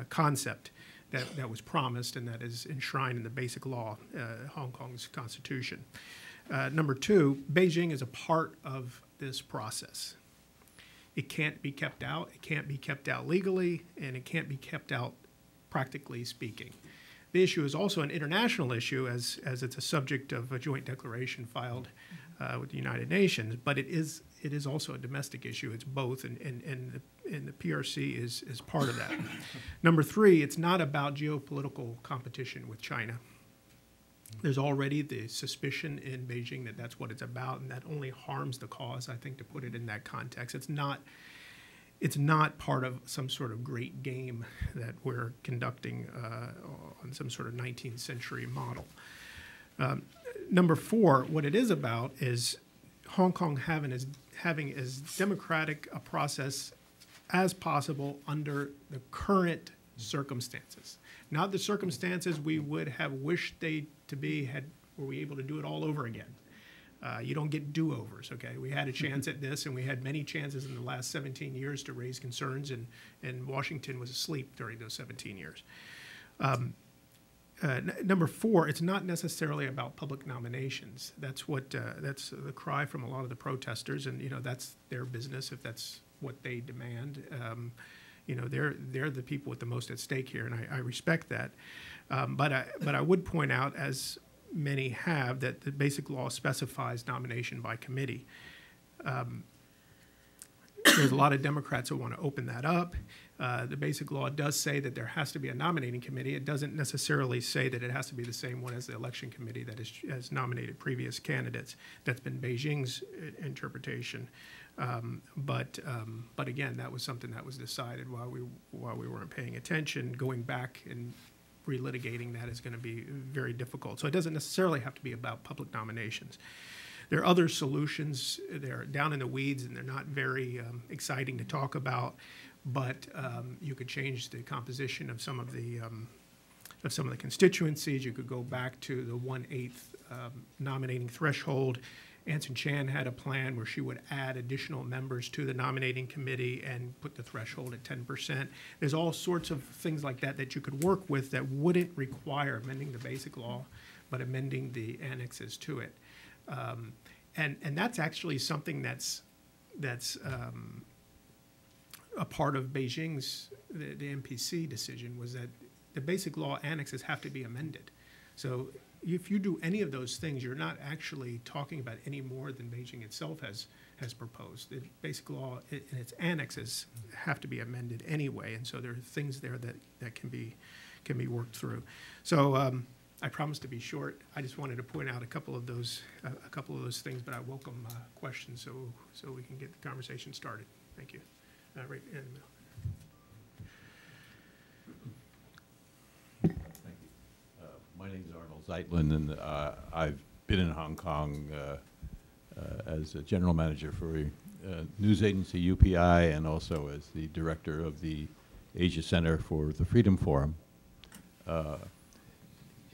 concept that was promised and that is enshrined in the basic law, Hong Kong's constitution. Number two, Beijing is a part of this process. It can't be kept out. It can't be kept out legally, and it can't be kept out practically speaking. The issue is also an international issue, as it's a subject of a joint declaration filed with the United Nations, but it is also a domestic issue. It's both, and the PRC is part of that. Number three, it's not about geopolitical competition with China. There's already the suspicion in Beijing that that's what it's about, and that only harms the cause, I think, to put it in that context. It's not part of some sort of great game that we're conducting on some sort of 19th century model. Number four, what it is about is Hong Kong having as democratic a process as possible under the current circumstances. Not the circumstances we would have wished they to be were we able to do it all over again. You don't get do-overs, okay? We had a chance at this, and we had many chances in the last 17 years to raise concerns, and Washington was asleep during those 17 years. Number four, it's not necessarily about public nominations. That's the cry from a lot of the protesters, and that's their business if that's what they demand. They're the people with the most at stake here, and I respect that. But I would point out, as many have, that the basic law specifies nomination by committee. There's a lot of Democrats who want to open that up. The basic law does say that there has to be a nominating committee. It doesn't necessarily say that it has to be the same one as the election committee that has nominated previous candidates. That's been Beijing's interpretation. But again, that was something that was decided while we weren't paying attention. Going back and relitigating that is going to be very difficult. So it doesn't necessarily have to be about public nominations. There are other solutions. They're down in the weeds, and they're not very exciting to talk about. But you could change the composition of some of the constituencies. You could go back to the 1/8 nominating threshold. Anson Chan had a plan where she would add additional members to the nominating committee and put the threshold at 10%. There's all sorts of things like that that you could work with that wouldn't require amending the basic law, but amending the annexes to it. And that's actually something that's a part of Beijing's, the MPC decision, was that the basic law annexes have to be amended. So if you do any of those things, you're not actually talking about any more than Beijing itself has proposed. The basic law and its annexes have to be amended anyway, and so there are things there that can be worked through. So I promise to be short. I just wanted to point out a couple of those things, but I welcome questions so we can get the conversation started. Thank you. Right in the middle. My name is Arnold Zeitlin, and I've been in Hong Kong as a general manager for news agency UPI and also as the director of the Asia Center for the Freedom Forum.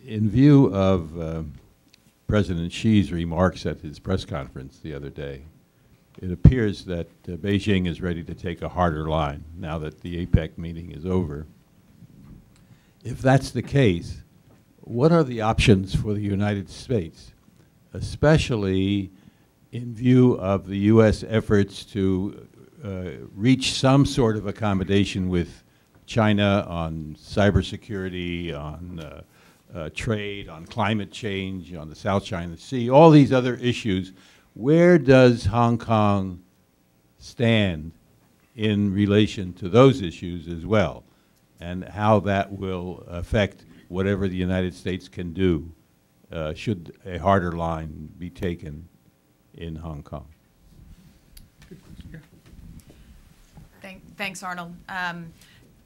In view of President Xi's remarks at his press conference the other day, it appears that Beijing is ready to take a harder line now that the APEC meeting is over. If that's the case, what are the options for the United States, especially in view of the U.S. efforts to reach some sort of accommodation with China on cybersecurity, on trade, on climate change, on the South China Sea, all these other issues? Where does Hong Kong stand in relation to those issues as well, and how that will affect whatever the United States can do should a harder line be taken in Hong Kong? Thanks, Arnold.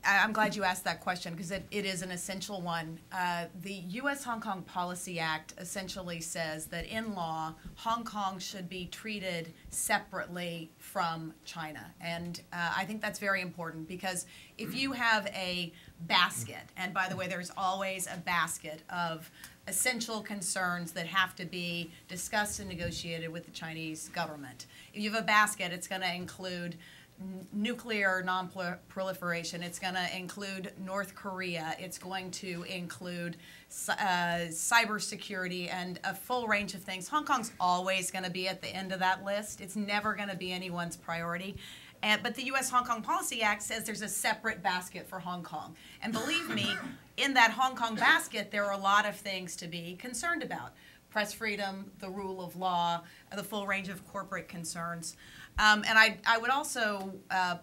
I'm glad you asked that question because it is an essential one. The U.S.-Hong Kong Policy Act essentially says that in law, Hong Kong should be treated separately from China. And I think that's very important because if you have a basket, and by the way, there's always a basket of essential concerns that have to be discussed and negotiated with the Chinese government. If you have a basket, it's going to include nuclear non-proliferation. It's going to include North Korea. It's going to include cybersecurity and a full range of things. Hong Kong's always going to be at the end of that list. It's never going to be anyone's priority. But the U.S. Hong Kong Policy Act says there's a separate basket for Hong Kong. And believe me, in that Hong Kong basket, there are a lot of things to be concerned about. Press freedom, the rule of law, the full range of corporate concerns. And I would also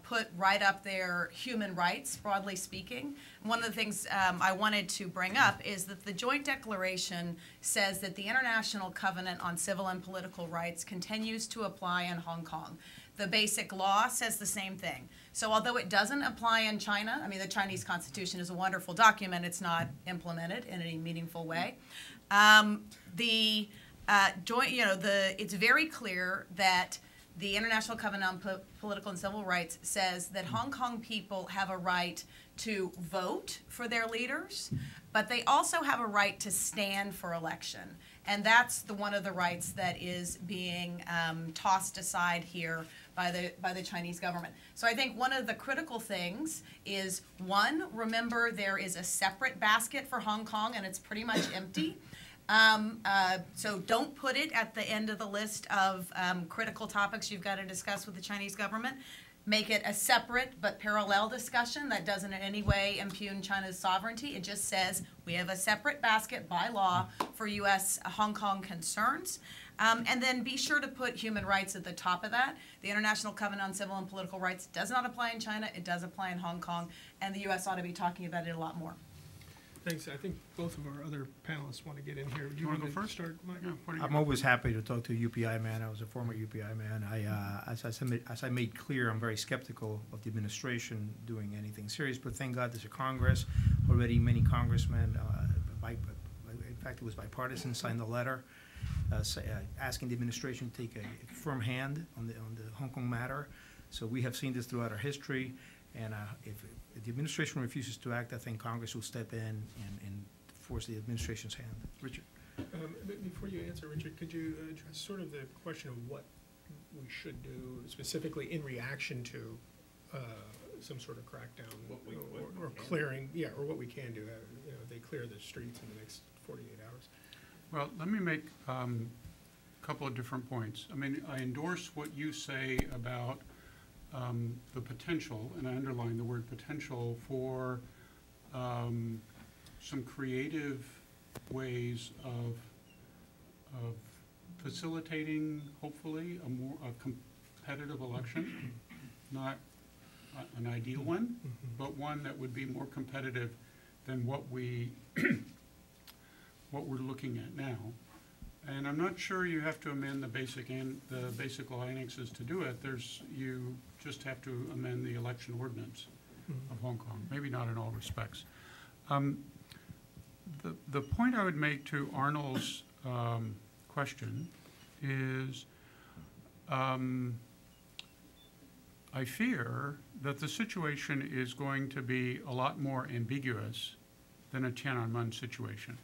put right up there human rights, broadly speaking. One of the things I wanted to bring up is that the Joint Declaration says that the International Covenant on Civil and Political Rights continues to apply in Hong Kong. The Basic Law says the same thing. So although it doesn't apply in China, I mean, the Chinese Constitution is a wonderful document. It's not implemented in any meaningful way. It's very clear that the International Covenant on Political and Civil Rights says that Hong Kong people have a right to vote for their leaders, but they also have a right to stand for election. And that's one of the rights that is being tossed aside here by the Chinese government. So I think one of the critical things is, one, remember there is a separate basket for Hong Kong and it's pretty much empty. So don't put it at the end of the list of critical topics you've got to discuss with the Chinese government. Make it a separate but parallel discussion that doesn't in any way impugn China's sovereignty. It just says we have a separate basket by law for U.S. Hong Kong concerns. And then be sure to put human rights at the top of that. The International Covenant on Civil and Political Rights does not apply in China. It does apply in Hong Kong. And the U.S. ought to be talking about it a lot more. Thanks. I think both of our other panelists want to get in here. Do you want to go first? Start, Mike? Yeah, I'm always happy to talk to a UPI man. I was a former UPI man. As I made clear, I'm very skeptical of the administration doing anything serious, but thank God there's a Congress. Already many congressmen, in fact it was bipartisan, signed a letter asking the administration to take a firm hand on the Hong Kong matter. So we have seen this throughout our history. And if the administration refuses to act, I think Congress will step in and force the administration's hand. Richard? Before you answer, Richard, could you address sort of the question of what we should do specifically in reaction to some sort of crackdown or clearing, or what we can do. If they clear the streets in the next 48 hours. Well, let me make a couple of different points. I mean, I endorse what you say about the potential, and I underline the word potential, for some creative ways of facilitating, hopefully, a competitive election. Not an ideal one, but one that would be more competitive than what we're looking at now. And I'm not sure you have to amend the basic law annexes to do it. You just have to amend the election ordinance of Hong Kong. Maybe not in all respects. The point I would make to Arnold's question is, I fear that the situation is going to be a lot more ambiguous than a Tiananmen situation.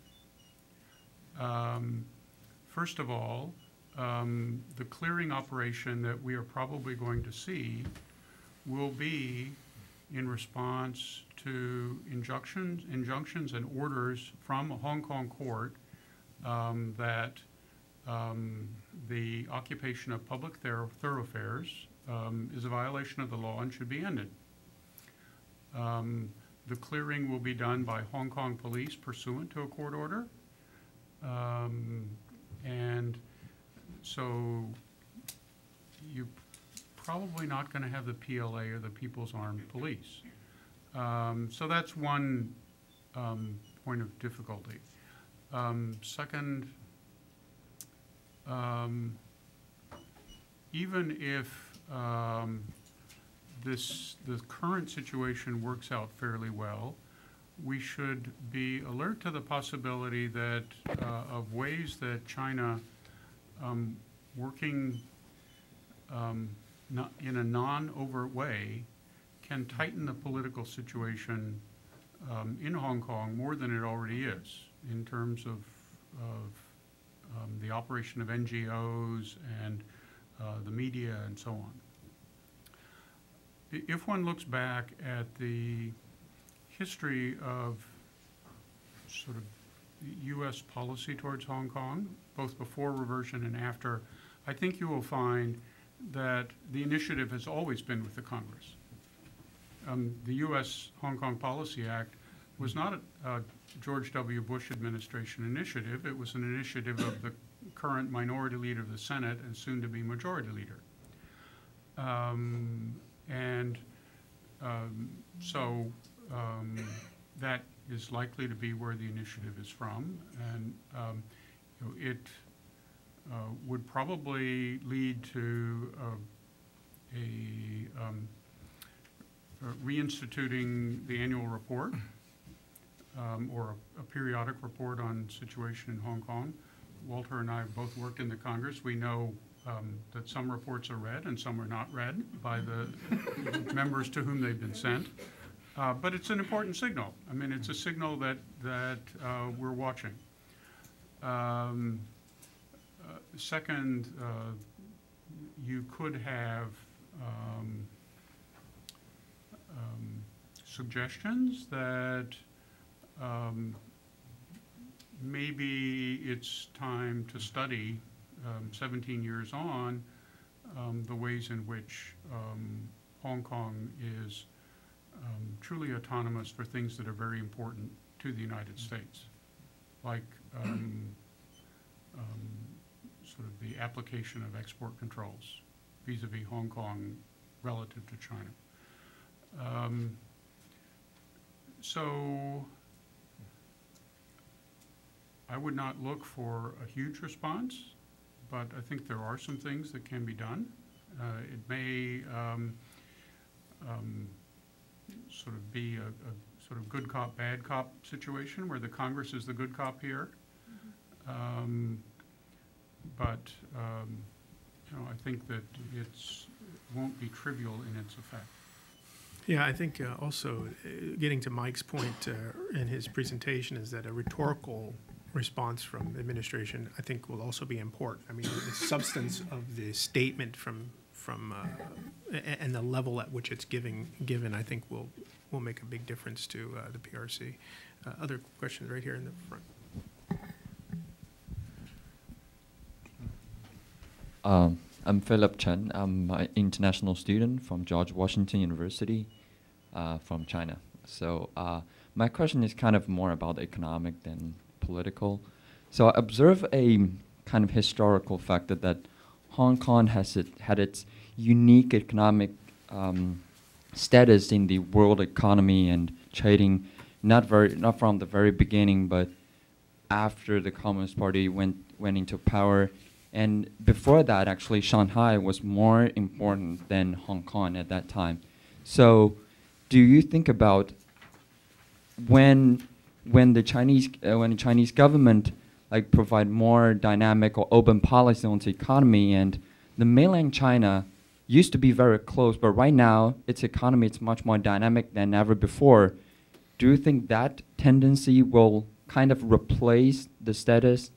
First of all, the clearing operation that we are probably going to see will be in response to injunctions and orders from a Hong Kong court that the occupation of public thoroughfares is a violation of the law and should be ended. The clearing will be done by Hong Kong police pursuant to a court order. And so you're probably not going to have the PLA or the People's Armed Police. So that's one point of difficulty. Second, even if the current situation works out fairly well, we should be alert to the possibility that of ways that China, working not in a non-overt way, can tighten the political situation in Hong Kong more than it already is in terms of the operation of NGOs and the media and so on. If one looks back at the history of sort of U.S. policy towards Hong Kong, both before reversion and after, I think you will find that the initiative has always been with the Congress. The U.S. Hong Kong Policy Act was not a George W. Bush administration initiative. It was an initiative of the current minority leader of the Senate and soon to be majority leader. So that is likely to be where the initiative is from, and it would probably lead to reinstituting the annual report or a periodic report on situation in Hong Kong. Walter and I have both worked in the Congress. We know that some reports are read and some are not read by the members to whom they've been sent. But it's an important signal. I mean, it's a signal that we're watching. Second, you could have suggestions that maybe it's time to study 17 years on the ways in which Hong Kong is truly autonomous for things that are very important to the United States, like sort of the application of export controls vis-a-vis Hong Kong relative to China. So I would not look for a huge response, but I think there are some things that can be done. It may sort of be a sort of good cop, bad cop situation where the Congress is the good cop here. But I think that it won't be trivial in its effect. Yeah, I think also getting to Mike's point in his presentation is that a rhetorical response from administration, I think, will also be important. I mean, the substance of the statement from and the level at which it's given, I think, will make a big difference to the PRC. Other questions right here in the front. I'm Philip Chen. I'm an international student from George Washington University from China. So my question is kind of more about economic than political. So I observe a kind of historical factor that Hong Kong had its unique economic status in the world economy and trading, not from the very beginning, but after the Communist Party went into power. And before that, actually, Shanghai was more important than Hong Kong at that time. So do you think about when the Chinese government like provide more dynamic or open policy on the economy, and the mainland China used to be very close, but right now its economy is much more dynamic than ever before. Do you think that tendency will kind of replace the status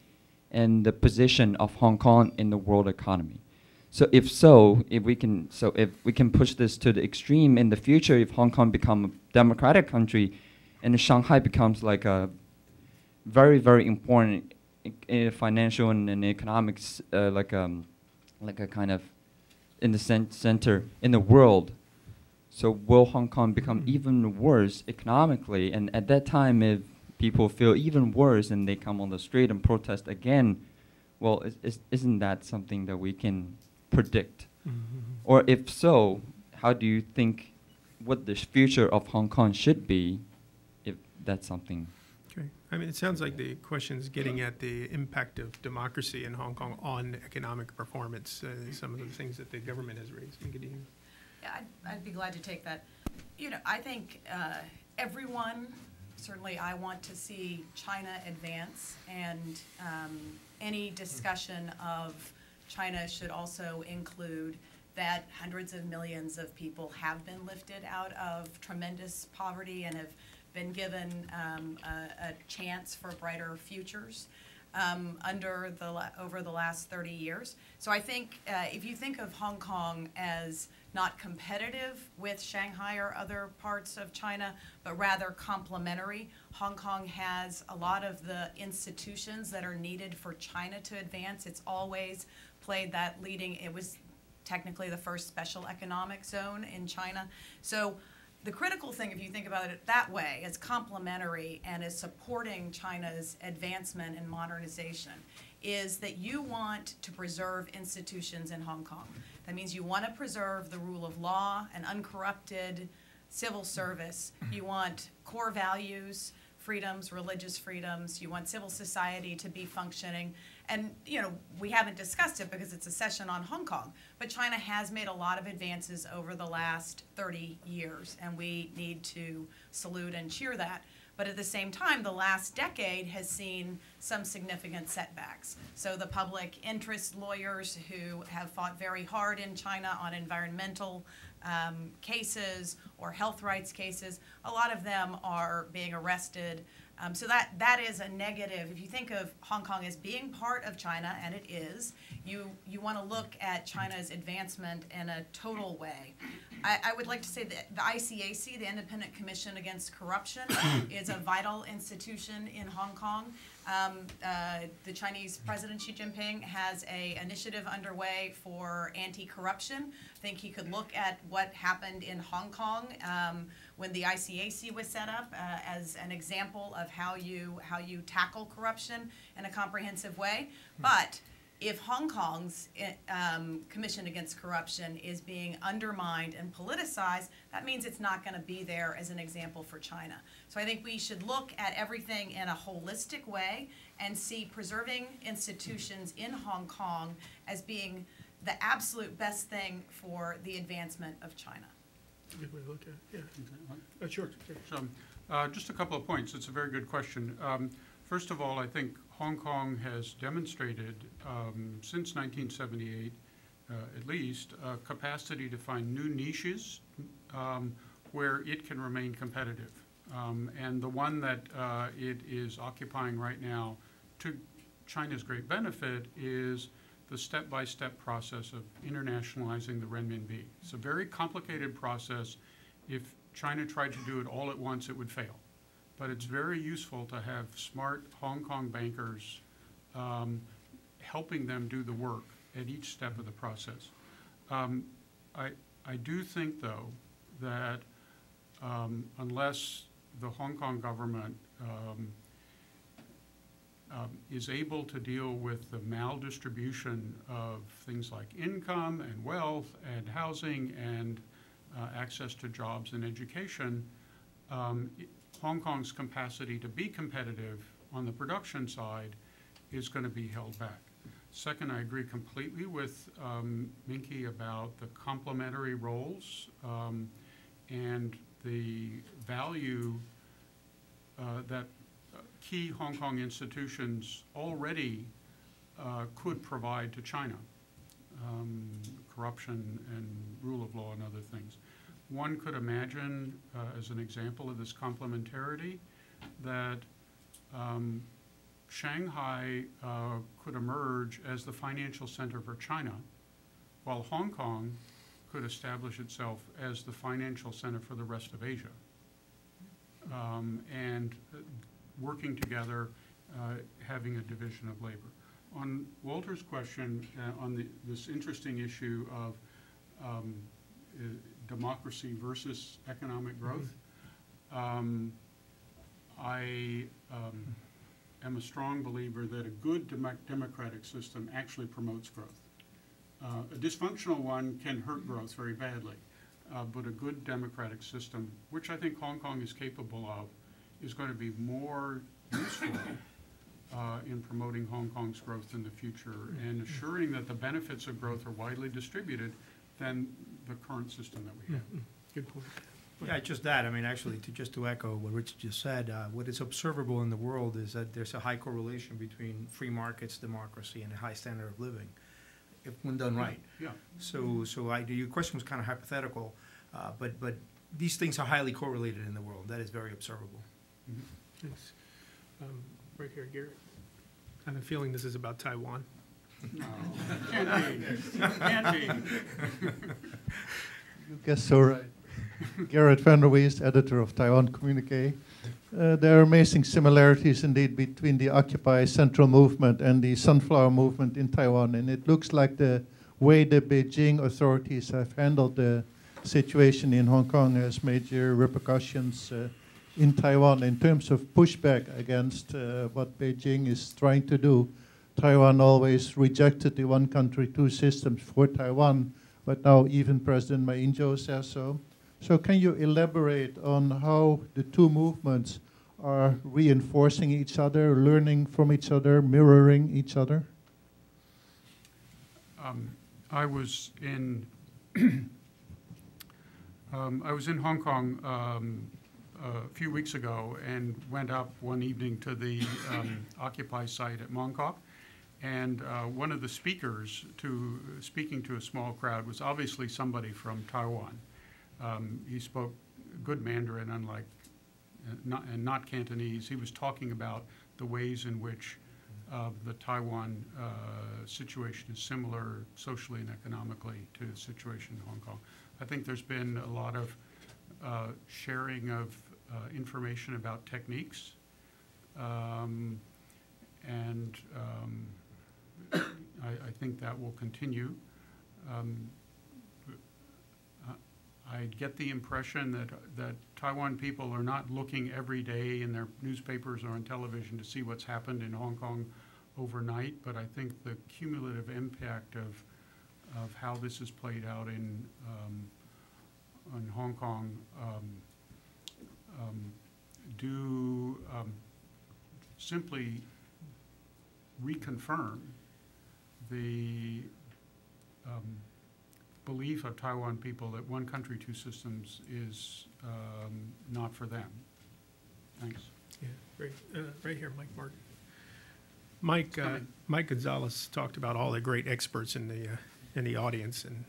and the position of Hong Kong in the world economy? So if we can push this to the extreme in the future, if Hong Kong become a democratic country, and Shanghai becomes like a very, very important financial and economics, like a kind of in the center in the world. So will Hong Kong become even worse economically? And at that time, if people feel even worse and they come on the street and protest again, well, isn't that something that we can predict? Or if so, how do you think what the future of Hong Kong should be, if that's something? Okay. I mean, it sounds like the question is getting at the impact of democracy in Hong Kong on economic performance, some of the things that the government has raised. Yeah, I'd be glad to take that. You know, I think everyone, certainly I want to see China advance, and any discussion of China should also include that hundreds of millions of people have been lifted out of tremendous poverty and have been given a chance for brighter futures over the last 30 years. So I think if you think of Hong Kong as not competitive with Shanghai or other parts of China, but rather complementary, Hong Kong has a lot of the institutions that are needed for China to advance. It's always played that leading, it was technically the first special economic zone in China. So the critical thing, if you think about it that way, is complementary and is supporting China's advancement and modernization, is that you want to preserve institutions in Hong Kong. That means you want to preserve the rule of law, an uncorrupted civil service. You want core values, freedoms, religious freedoms. You want civil society to be functioning. And, you know, we haven't discussed it because it's a session on Hong Kong, but China has made a lot of advances over the last 30 years, and we need to salute and cheer that. But at the same time, the last decade has seen some significant setbacks. So the public interest lawyers who have fought very hard in China on environmental cases or health rights cases, a lot of them are being arrested. So that is a negative. If you think of Hong Kong as being part of China, and it is, you want to look at China's advancement in a total way. I would like to say that the ICAC, the Independent Commission Against Corruption, is a vital institution in Hong Kong. The Chinese President Xi Jinping has an initiative underway for anti-corruption. I think he could look at what happened in Hong Kong when the ICAC was set up as an example of how you tackle corruption in a comprehensive way. But if Hong Kong's Commission Against Corruption is being undermined and politicized, that means it's not going to be there as an example for China. So I think we should look at everything in a holistic way and see preserving institutions in Hong Kong as being the absolute best thing for the advancement of China. Good way to look at it, yeah. Sure. So, just a couple of points. It's a very good question. First of all, I think Hong Kong has demonstrated since 1978, at least, capacity to find new niches where it can remain competitive. And the one that it is occupying right now, to China's great benefit, is the step-by-step process of internationalizing the renminbi. It's a very complicated process. If China tried to do it all at once, it would fail. But it's very useful to have smart Hong Kong bankers helping them do the work. at each step of the process. I do think, though, that unless the Hong Kong government is able to deal with the maldistribution of things like income and wealth and housing and access to jobs and education, Hong Kong's capacity to be competitive on the production side is going to be held back. Second, I agree completely with Minky about the complementary roles and the value that key Hong Kong institutions already could provide to China, corruption and rule of law and other things. One could imagine, as an example of this complementarity, that Shanghai could emerge as the financial center for China, while Hong Kong could establish itself as the financial center for the rest of Asia. And working together, having a division of labor. On Walter's question on this interesting issue of democracy versus economic growth, I am a strong believer that a good democratic system actually promotes growth. A dysfunctional one can hurt growth very badly, but a good democratic system, which I think Hong Kong is capable of, is going to be more useful in promoting Hong Kong's growth in the future and assuring that the benefits of growth are widely distributed than the current system that we have. Good point. Yeah, just that. I mean, actually, to echo what Rich just said, what is observable in the world is that there's a high correlation between free markets, democracy, and a high standard of living, if when done right. Yeah. So your question was kind of hypothetical, but these things are highly correlated in the world. That is very observable. Mm-hmm. Thanks. Right here, Garrett. I have a feeling this is about Taiwan. No, can't be. Can't be. You guessed so right. Garrett Van der Weest, editor of Taiwan Communique. There are amazing similarities indeed between the Occupy Central movement and the Sunflower movement in Taiwan, and it looks like the way the Beijing authorities have handled the situation in Hong Kong has major repercussions in Taiwan in terms of pushback against what Beijing is trying to do. Taiwan always rejected the one country, two systems for Taiwan, but now even President Ma Ying-jeou says so. So can you elaborate on how the two movements are reinforcing each other, learning from each other, mirroring each other? I was in Hong Kong a few weeks ago and went up one evening to the Occupy site at Mong Kok. And one of the speakers speaking to a small crowd was obviously somebody from Taiwan. He spoke good Mandarin, unlike not Cantonese. He was talking about the ways in which the Taiwan situation is similar socially and economically to the situation in Hong Kong. I think there's been a lot of sharing of information about techniques, and I think that will continue. I get the impression that Taiwan people are not looking every day in their newspapers or on television to see what's happened in Hong Kong overnight, but I think the cumulative impact of how this is played out in Hong Kong do simply reconfirm the belief of Taiwan people that one country, two systems is not for them. Thanks. Yeah, right here, Mike Martin. Mike Gonzalez talked about all the great experts in the audience, and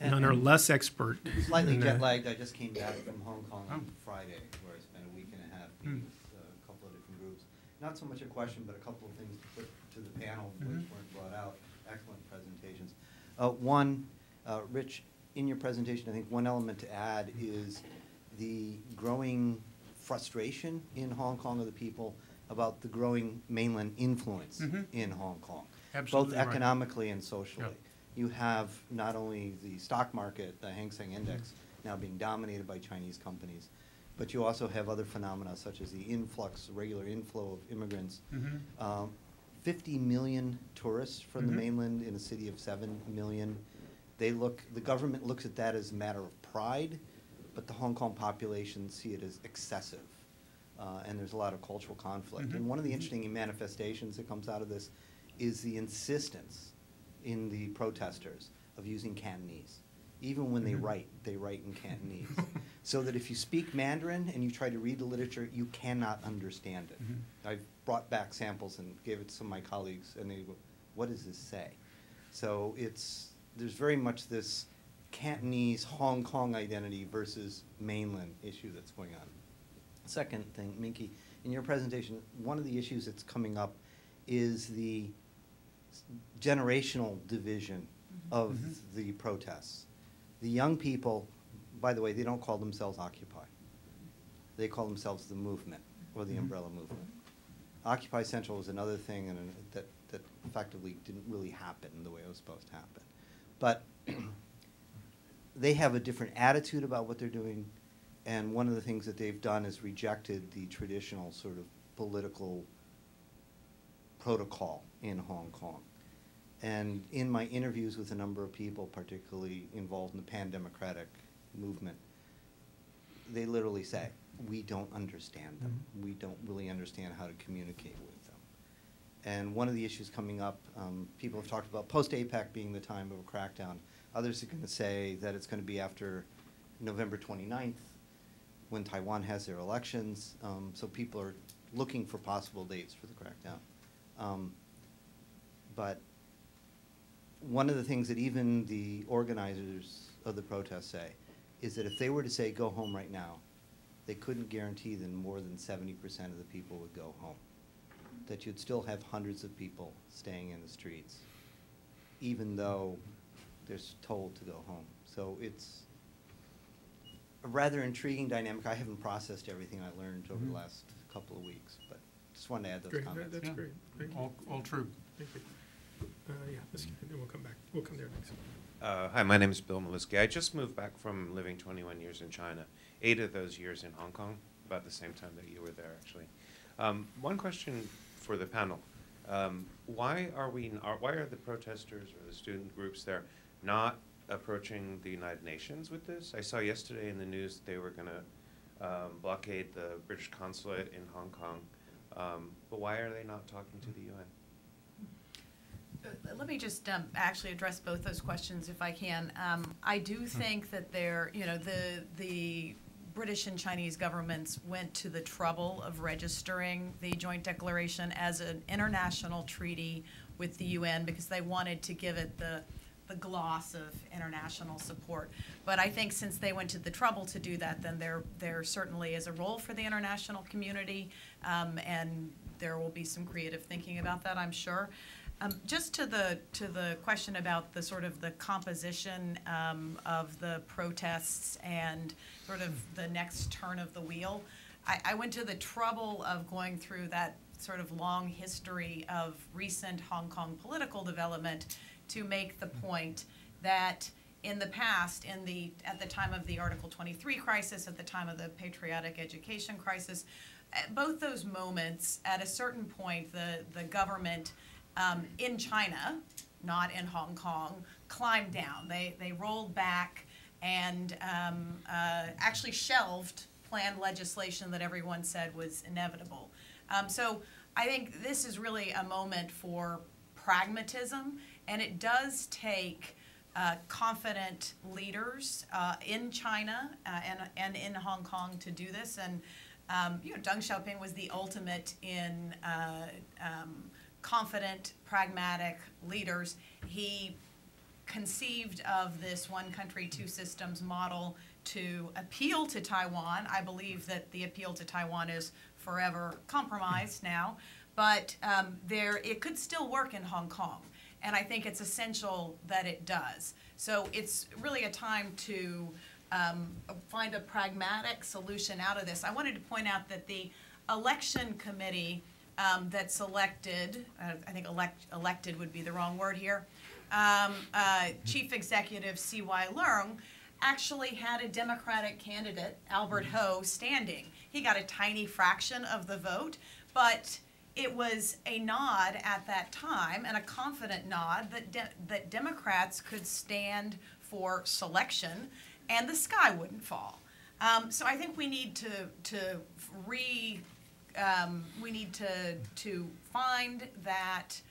none are less expert. Slightly jet lagged. I just came back from Hong Kong on Friday, where I spent a week and a half meeting with a couple of different groups. Not so much a question, but a couple of things to put to the panel which weren't brought out. Excellent presentations. One, Rich, in your presentation, I think one element to add is the growing frustration in Hong Kong of the people about the growing mainland influence in Hong Kong. Absolutely both right. economically and socially. Yeah. You have not only the stock market, the Hang Seng Index, now being dominated by Chinese companies, but you also have other phenomena such as the influx, regular inflow of immigrants. 50 million tourists from the mainland in a city of 7 million. The government looks at that as a matter of pride, but the Hong Kong population see it as excessive. And there's a lot of cultural conflict. And one of the interesting manifestations that comes out of this is the insistence in the protesters of using Cantonese. Even when they write in Cantonese. So that if you speak Mandarin and you try to read the literature, you cannot understand it. I've brought back samples and gave it to some of my colleagues, and they go, what does this say? So there's very much this Cantonese Hong Kong identity versus mainland issue that's going on. Second thing, Minky, in your presentation, one of the issues that's coming up is the generational division of the protests. The young people, by the way, they don't call themselves Occupy. They call themselves the movement or the umbrella movement. Occupy Central was another thing that effectively didn't really happen the way it was supposed to happen. But they have a different attitude about what they're doing, and one of the things that they've done is rejected the traditional sort of political protocol in Hong Kong. And in my interviews with a number of people, particularly involved in the pan-democratic movement, they literally say, we don't understand them. We don't really understand how to communicate with them. And one of the issues coming up, people have talked about post-APEC being the time of a crackdown. Others are going to say that it's going to be after November 29th, when Taiwan has their elections. So people are looking for possible dates for the crackdown. But one of the things that even the organizers of the protests say is that if they were to say, go home right now, they couldn't guarantee that more than 70% of the people would go home. That you'd still have hundreds of people staying in the streets, even though they're told to go home. So it's a rather intriguing dynamic. I haven't processed everything I learned over the last couple of weeks, but just wanted to add those Great, comments. that's Yeah. great. Thank you. All true. Thank you. Yeah, then we'll come back. We'll come there next. Hi, my name is Bill Maliski. I just moved back from living 21 years in China, 8 of those years in Hong Kong, about the same time that you were there, actually. One question for the panel. Why are the protesters or the student groups there not approaching the United Nations with this? I saw yesterday in the news that they were going to blockade the British consulate in Hong Kong. But why are they not talking to the UN? Let me just actually address both those questions if I can. I do think that the British and Chinese governments went to the trouble of registering the joint declaration as an international treaty with the UN because they wanted to give it the gloss of international support. But I think since they went to the trouble to do that, then there certainly is a role for the international community, and there will be some creative thinking about that, I'm sure. Just to the question about the sort of the composition of the protests and sort of the next turn of the wheel, I went to the trouble of going through that sort of long history of recent Hong Kong political development to make the point that in the past, at the time of the Article 23 crisis, at the time of the patriotic education crisis, at both those moments, at a certain point, the government in China, not in Hong Kong, climbed down. They rolled back and actually shelved planned legislation that everyone said was inevitable. So I think this is really a moment for pragmatism, and it does take confident leaders in China and in Hong Kong to do this. And Deng Xiaoping was the ultimate in confident, pragmatic leaders. He conceived of this one country, two systems model to appeal to Taiwan. I believe that the appeal to Taiwan is forever compromised now, but it could still work in Hong Kong, and I think it's essential that it does. So it's really a time to find a pragmatic solution out of this. I wanted to point out that the election committee that's elected, I think elected would be the wrong word here, Chief Executive C.Y. Leung actually had a Democratic candidate, Albert Ho, standing. He got a tiny fraction of the vote, but it was a nod at that time, and a confident nod, that Democrats could stand for selection and the sky wouldn't fall. So I think we need to find that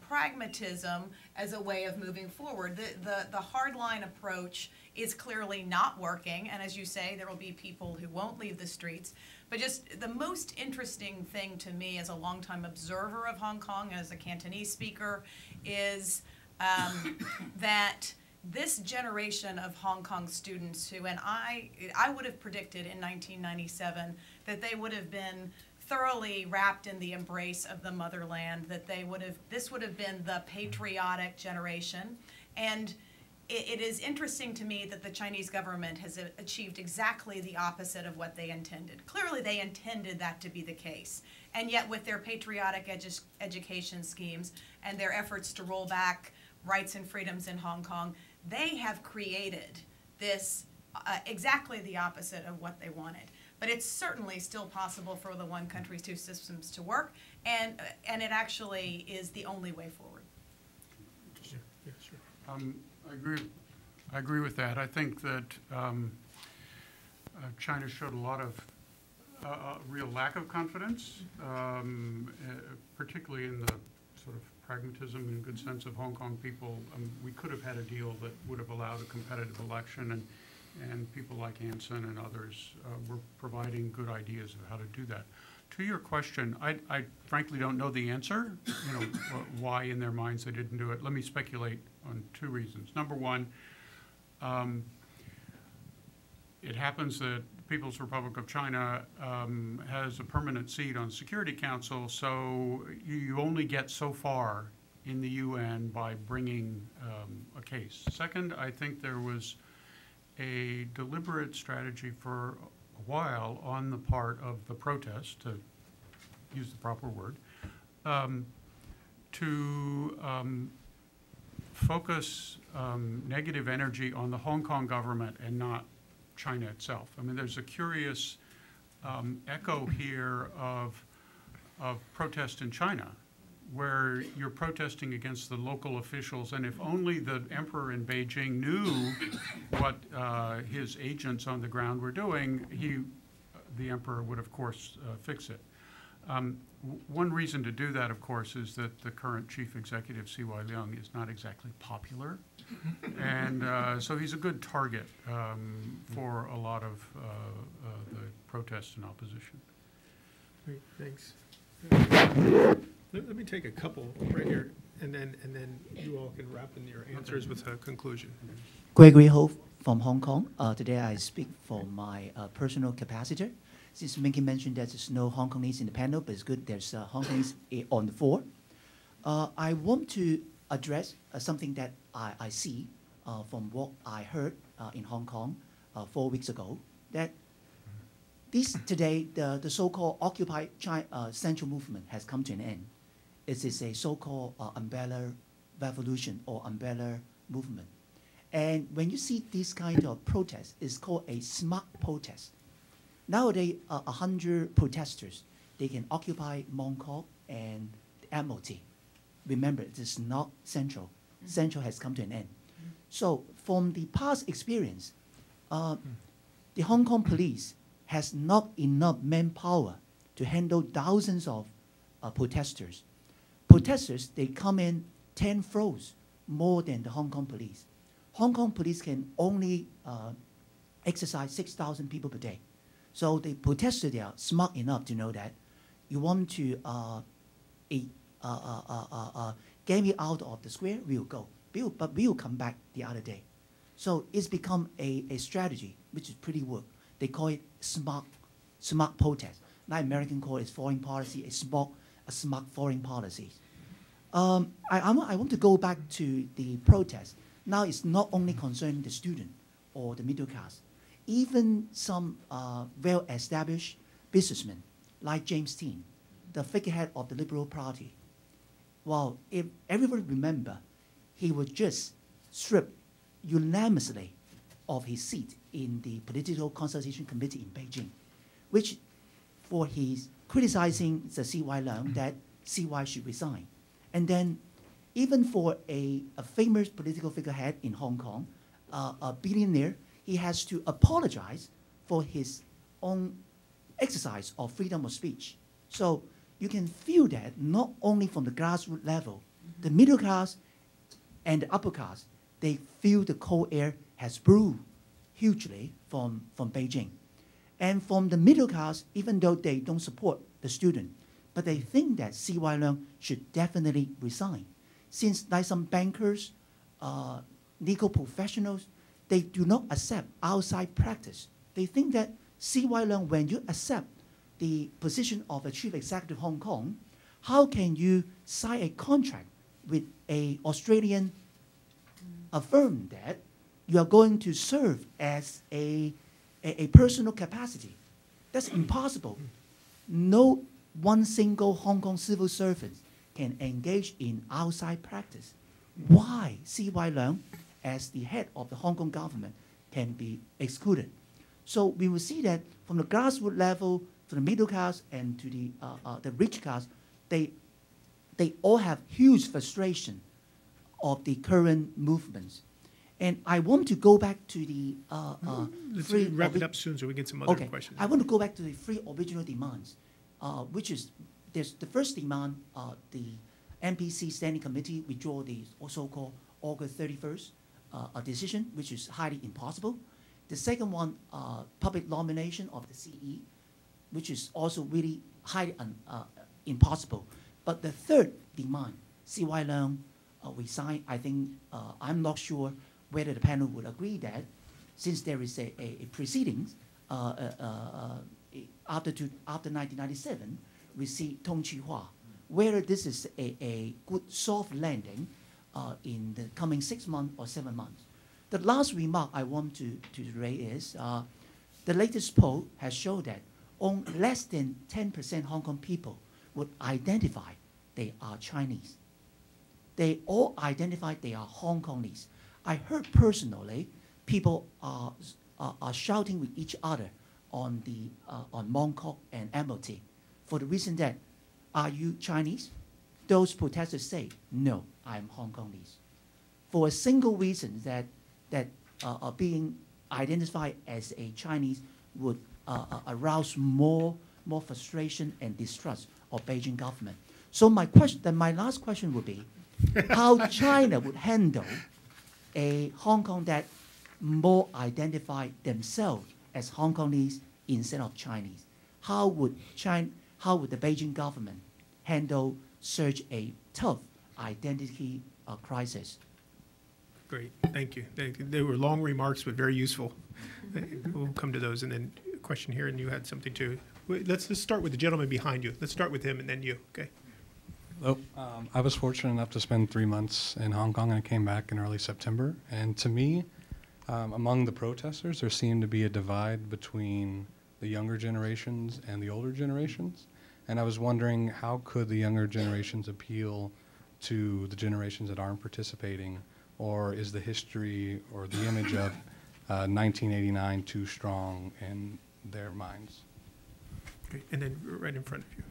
pragmatism as a way of moving forward. The hardline approach is clearly not working, and as you say, there will be people who won't leave the streets. But just the most interesting thing to me as a longtime observer of Hong Kong, as a Cantonese speaker, is that this generation of Hong Kong students who, and I would have predicted in 1997 that they would have been thoroughly wrapped in the embrace of the motherland, that this would have been the patriotic generation. And it is interesting to me that the Chinese government has achieved exactly the opposite of what they intended. Clearly they intended that to be the case. And yet with their patriotic education schemes and their efforts to roll back rights and freedoms in Hong Kong, they have created this exactly the opposite of what they wanted. But it's certainly still possible for the one country, two systems to work, and it actually is the only way forward. Yeah, sure. I agree with that. I think that China showed a lot of real lack of confidence, particularly in the sort of pragmatism and good sense of Hong Kong people. We could have had a deal that would have allowed a competitive election, and people like Anson and others were providing good ideas of how to do that. To your question, I frankly don't know the answer, why in their minds they didn't do it. Let me speculate on two reasons. Number one, it happens that the People's Republic of China has a permanent seat on Security Council, so you only get so far in the UN by bringing a case. Second, I think there was a deliberate strategy for a while on the part of the protest, to use the proper word, to focus negative energy on the Hong Kong government and not China itself. I mean, there's a curious echo here of protest in China, where you're protesting against the local officials, and if only the emperor in Beijing knew what his agents on the ground were doing, the emperor would, of course, fix it. One reason to do that, of course, is that the current chief executive, C.Y. Leung, is not exactly popular, and so he's a good target for a lot of the protests and opposition. Great, thanks. Let me take a couple right here, and then you all can wrap in your answers with a conclusion. Gregory Ho from Hong Kong. Today I speak from my personal capacity. Since Minky mentioned that there's no Hong Kongese in the panel, but it's good there's Hong Kongese on the floor. I want to address something that I see from what I heard in Hong Kong 4 weeks ago, that today the so-called Occupy China Central Movement has come to an end. It is a so-called umbrella revolution or umbrella movement. And when you see this kind of protest, it's called a smart protest. Nowadays, 100 protesters, they can occupy Mong Kok and the Admiralty. Remember, it is not Central. Central has come to an end. So from the past experience, the Hong Kong police has not enough manpower to handle thousands of protesters. Protesters, they come in 10-fold more than the Hong Kong police. Hong Kong police can only exercise 6,000 people per day. So the protesters, they are smart enough to know that you want to get me out of the square, we'll go. But we'll come back the other day. So it's become a strategy, which is pretty work. They call it smart protest. Now American call it foreign policy, a smart foreign policy. I want to go back to the protest. Now it's not only concerning the student or the middle class. Even some well-established businessmen like James Dean, the figurehead of the Liberal Party. Well, if everybody remember, he was just stripped unanimously of his seat in the Political Consultation Committee in Beijing, which for his criticizing the C.Y. Leung that C.Y. should resign. And then even for a famous political figurehead in Hong Kong, a billionaire, he has to apologize for his own exercise of freedom of speech. So you can feel that not only from the grassroots level, the middle class and the upper class, they feel the cold air has brewed hugely from Beijing. And from the middle class, even though they don't support the student, but they think that C.Y. Leung should definitely resign. Since like some bankers, legal professionals, they do not accept outside practice. They think that C.Y. Leung, when you accept the position of a chief executive of Hong Kong, how can you sign a contract with an Australian firm that you are going to serve as a personal capacity? That's impossible. No one single Hong Kong civil servant can engage in outside practice. Why C.Y. Leung, as the head of the Hong Kong government, can be excluded? So we will see that from the grassroots level, to the middle class and to the rich class, they all have huge frustration of the current movements. And I want to go back to the Let's wrap it up soon so we get some other questions. I want to go back to the three original demands, which is there's the first demand, the NPC Standing Committee withdraw the so-called August 31st decision, which is highly impossible. The second one, public nomination of the CE, which is also really highly impossible. But the third demand, C.Y. Leung resign, I think I'm not sure whether the panel would agree that since there is a proceedings after 1997, we see Tong Chi-hua, whether this is a good soft landing in the coming 6 months or 7 months. The last remark I want to raise is the latest poll has shown that only less than 10% Hong Kong people would identify they are Chinese. They all identify they are Hong Kongese. I heard personally people are shouting with each other on Mong Kok and MLT for the reason that, are you Chinese? Those protesters say, no, I'm Hong Kongese. For a single reason that being identified as a Chinese would arouse more frustration and distrust of Beijing government. So my last question would be, how China would handle a Hong Kong that more identify themselves as Hong Kongese instead of Chinese? How would the Beijing government handle such a tough identity crisis? Great, thank you. They were long remarks, but very useful. We'll come to those, and then a question here, and you had something too. Let's start with the gentleman behind you. Let's start with him, and then you, okay? Hello. I was fortunate enough to spend 3 months in Hong Kong, and I came back in early September. And to me, among the protesters, there seemed to be a divide between the younger generations and the older generations. And I was wondering, how could the younger generations appeal to the generations that aren't participating? Or is the history or the image of 1989 too strong in their minds? Great. And then right in front of you.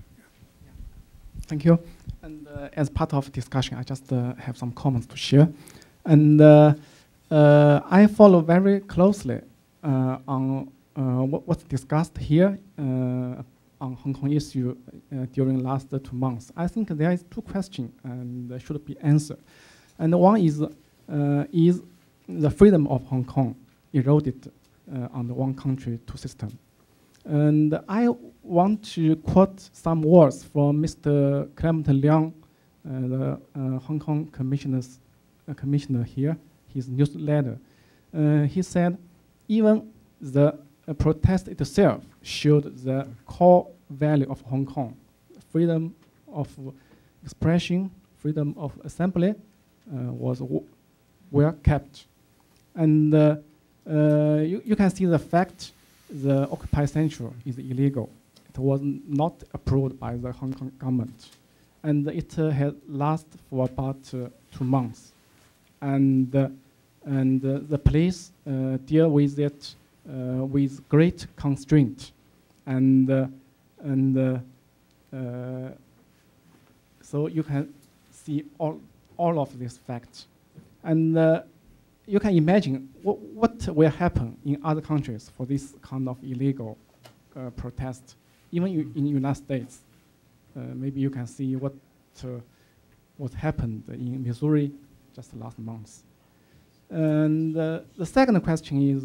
Thank you. And as part of discussion, I just have some comments to share. And I follow very closely on what's discussed here on Hong Kong issue during last 2 months. I think there is 2 questions and should be answered. And one is the freedom of Hong Kong eroded on the one country, two system. And I want to quote some words from Mr. Clement Leung, the Hong Kong commissioner here, his newsletter. He said, even the protest itself showed the core value of Hong Kong, freedom of expression, freedom of assembly was well kept. And you can see the fact the Occupy Central is illegal. Act was not approved by the Hong Kong government, and it had lasted for about 2 months, and the police deal with it with great constraint, and so you can see all of these facts, and you can imagine what will happen in other countries for this kind of illegal protest, even in the United States. Maybe you can see what happened in Missouri just last month. And the second question is,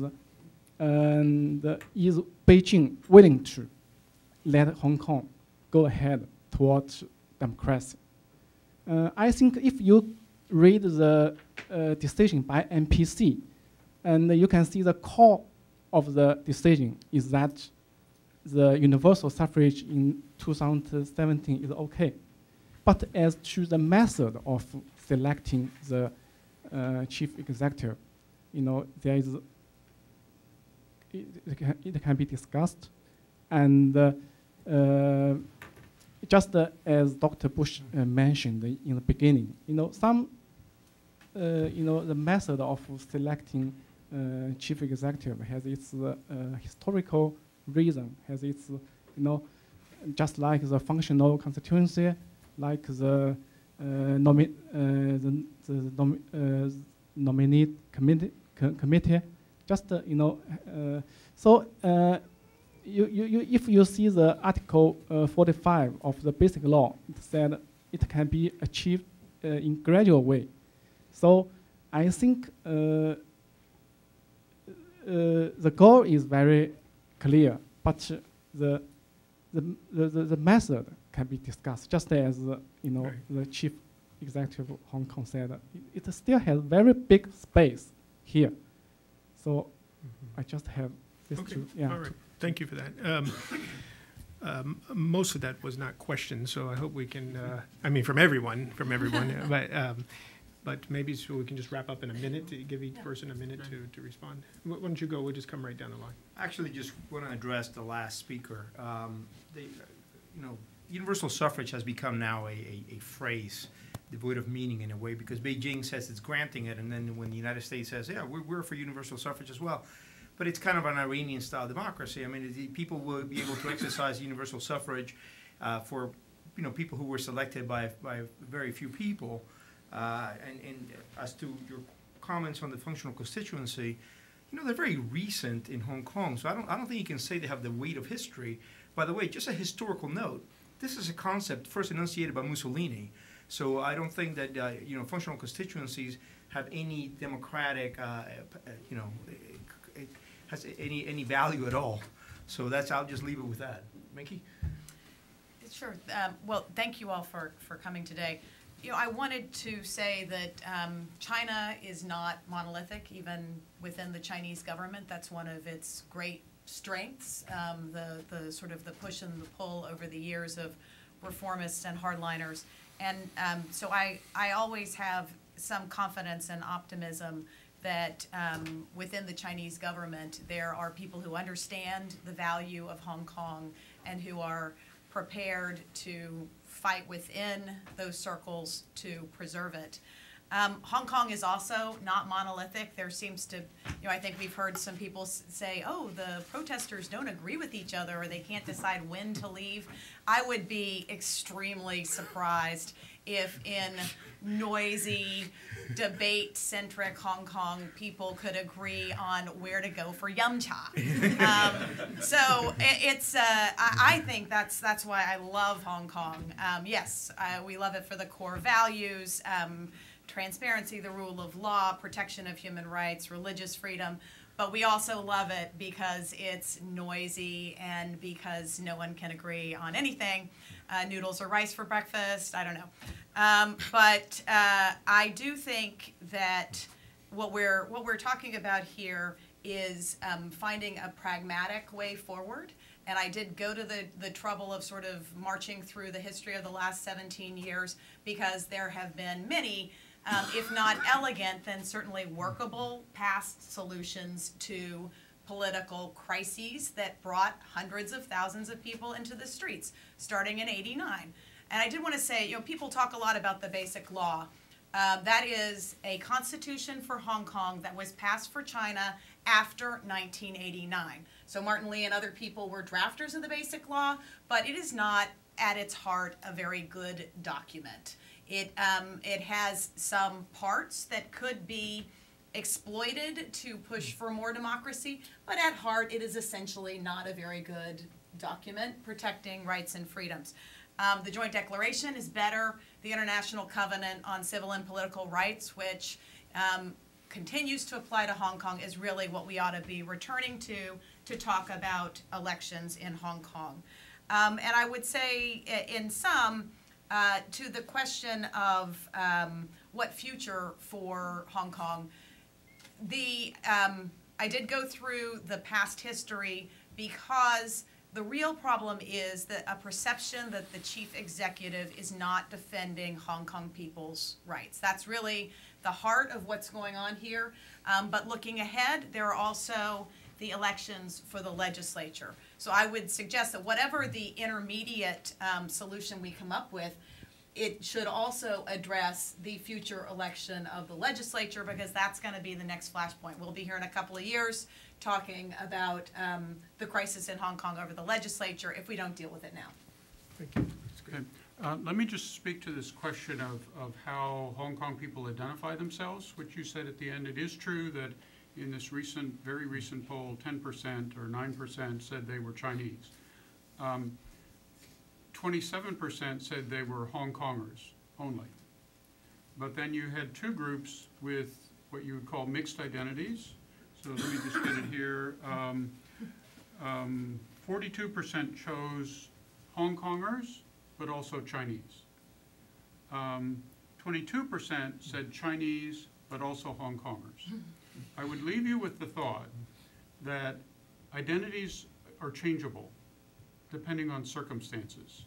is Beijing willing to let Hong Kong go ahead towards democracy? I think if you read the decision by NPC, and you can see the core of the decision is that the universal suffrage in 2017 is okay. But as to the method of selecting the chief executive, there is it can be discussed, and just as Dr. Bush mentioned in the beginning, the method of selecting chief executive has its historical reason, has its, just like the functional constituency, like the nominee committee, just so if you see the Article 45 of the Basic Law, it said it can be achieved in gradual way. So I think the goal is very clear, but the method can be discussed. Just as the chief executive of Hong Kong said, it still has very big space here. So I just have this two. Yeah. All right. Thank you for that. Most of that was not questions, so I hope we can. I mean, from everyone, but maybe so we can just wrap up in a minute to give each person a minute to respond. Why don't you go? We'll just come right down the line. Actually, just want to address the last speaker. Universal suffrage has become now a phrase devoid of meaning in a way, because Beijing says it's granting it, and then when the United States says, yeah, we're for universal suffrage as well. But it's kind of an Iranian-style democracy. I mean, people will be able to exercise universal suffrage for people who were selected by very few people. And as to your comments on the functional constituency, they're very recent in Hong Kong, so I don't think you can say they have the weight of history. By the way, just a historical note, this is a concept first enunciated by Mussolini, so I don't think that functional constituencies have any democratic has any value at all. So I'll just leave it with that. Mickey? Sure. Well, thank you all for coming today. I wanted to say that China is not monolithic, even within the Chinese government. That's one of its great strengths, the sort of the push and the pull over the years of reformists and hardliners. And so I always have some confidence and optimism that within the Chinese government there are people who understand the value of Hong Kong and who are prepared to fight within those circles to preserve it. Hong Kong is also not monolithic. There seems to, I think we've heard some people say, oh, the protesters don't agree with each other or they can't decide when to leave. I would be extremely surprised if in noisy, debate-centric Hong Kong people could agree on where to go for yum cha. So it's, I think that's why I love Hong Kong. Yes, we love it for the core values, transparency, the rule of law, protection of human rights, religious freedom, but we also love it because it's noisy and because no one can agree on anything. Noodles or rice for breakfast, I don't know. But I do think that what we're talking about here is finding a pragmatic way forward. And I did go to the trouble of sort of marching through the history of the last 17 years because there have been many, if not elegant, then certainly workable past solutions to political crises that brought hundreds of thousands of people into the streets, starting in '89. And I did want to say, you know, people talk a lot about the Basic Law. That is a constitution for Hong Kong that was passed for China after 1989. So Martin Lee and other people were drafters of the Basic Law, but it is not, at its heart, a very good document. It has some parts that could be exploited to push for more democracy, but at heart it is essentially not a very good document protecting rights and freedoms. The Joint Declaration is better. The International Covenant on Civil and Political Rights, which continues to apply to Hong Kong, is really what we ought to be returning to talk about elections in Hong Kong. And I would say, in sum, to the question of what future for Hong Kong, I did go through the past history because the real problem is that a perception that the chief executive is not defending Hong Kong people's rights. That's really the heart of what's going on here. But looking ahead, there are also the elections for the legislature. So I would suggest that whatever the intermediate solution we come up with, it should also address the future election of the legislature, because that's going to be the next flashpoint. We'll be here in a couple of years talking about the crisis in Hong Kong over the legislature if we don't deal with it now. Thank you. That's good. Okay. Let me just speak to this question of how Hong Kong people identify themselves, which you said at the end. It is true that in this very recent poll, 10% or 9% said they were Chinese. 27% said they were Hong Kongers only. But then you had two groups with what you would call mixed identities. So let me just get it here. 42% chose Hong Kongers, but also Chinese. 22% said Chinese, but also Hong Kongers. I would leave you with the thought that identities are changeable depending on circumstances.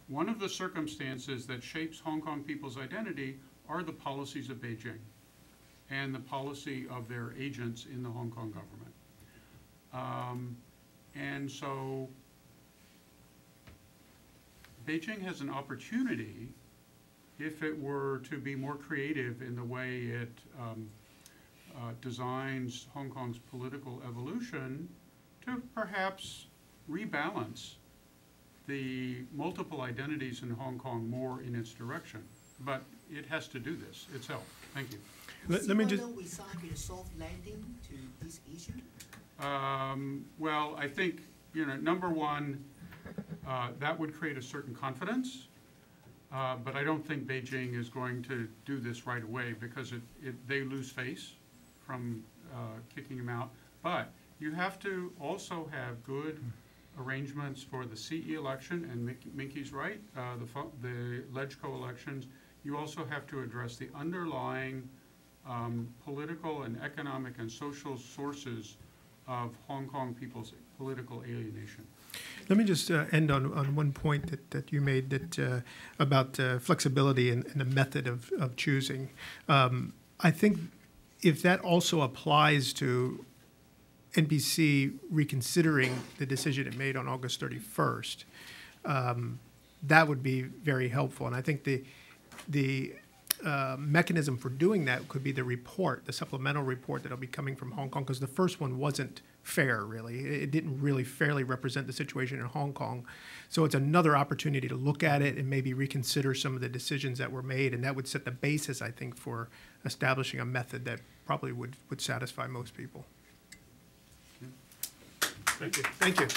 One of the circumstances that shapes Hong Kong people's identity are the policies of Beijing and the policy of their agents in the Hong Kong government. And so Beijing has an opportunity, if it were to be more creative in the way it designs Hong Kong's political evolution, to perhaps rebalance the multiple identities in Hong Kong more in its direction. But it has to do this itself. Thank you. Let me just a soft landing to this issue? Well, I think, number one, that would create a certain confidence. But I don't think Beijing is going to do this right away, because they lose face from kicking him out. But you have to also have good arrangements for the CE election, and Minky's right, the LegCo elections. You also have to address the underlying political and economic and social sources of Hong Kong people's political alienation. Let me just end on one point that you made about flexibility and the method of choosing. I think if that also applies to NBC reconsidering the decision it made on August 31st, that would be very helpful. And I think the mechanism for doing that could be the supplemental report that'll be coming from Hong Kong, because the first one wasn't fair, really. It didn't really fairly represent the situation in Hong Kong. So it's another opportunity to look at it and maybe reconsider some of the decisions that were made, and that would set the basis, I think, for establishing a method that probably would satisfy most people. Thank you. Thank you.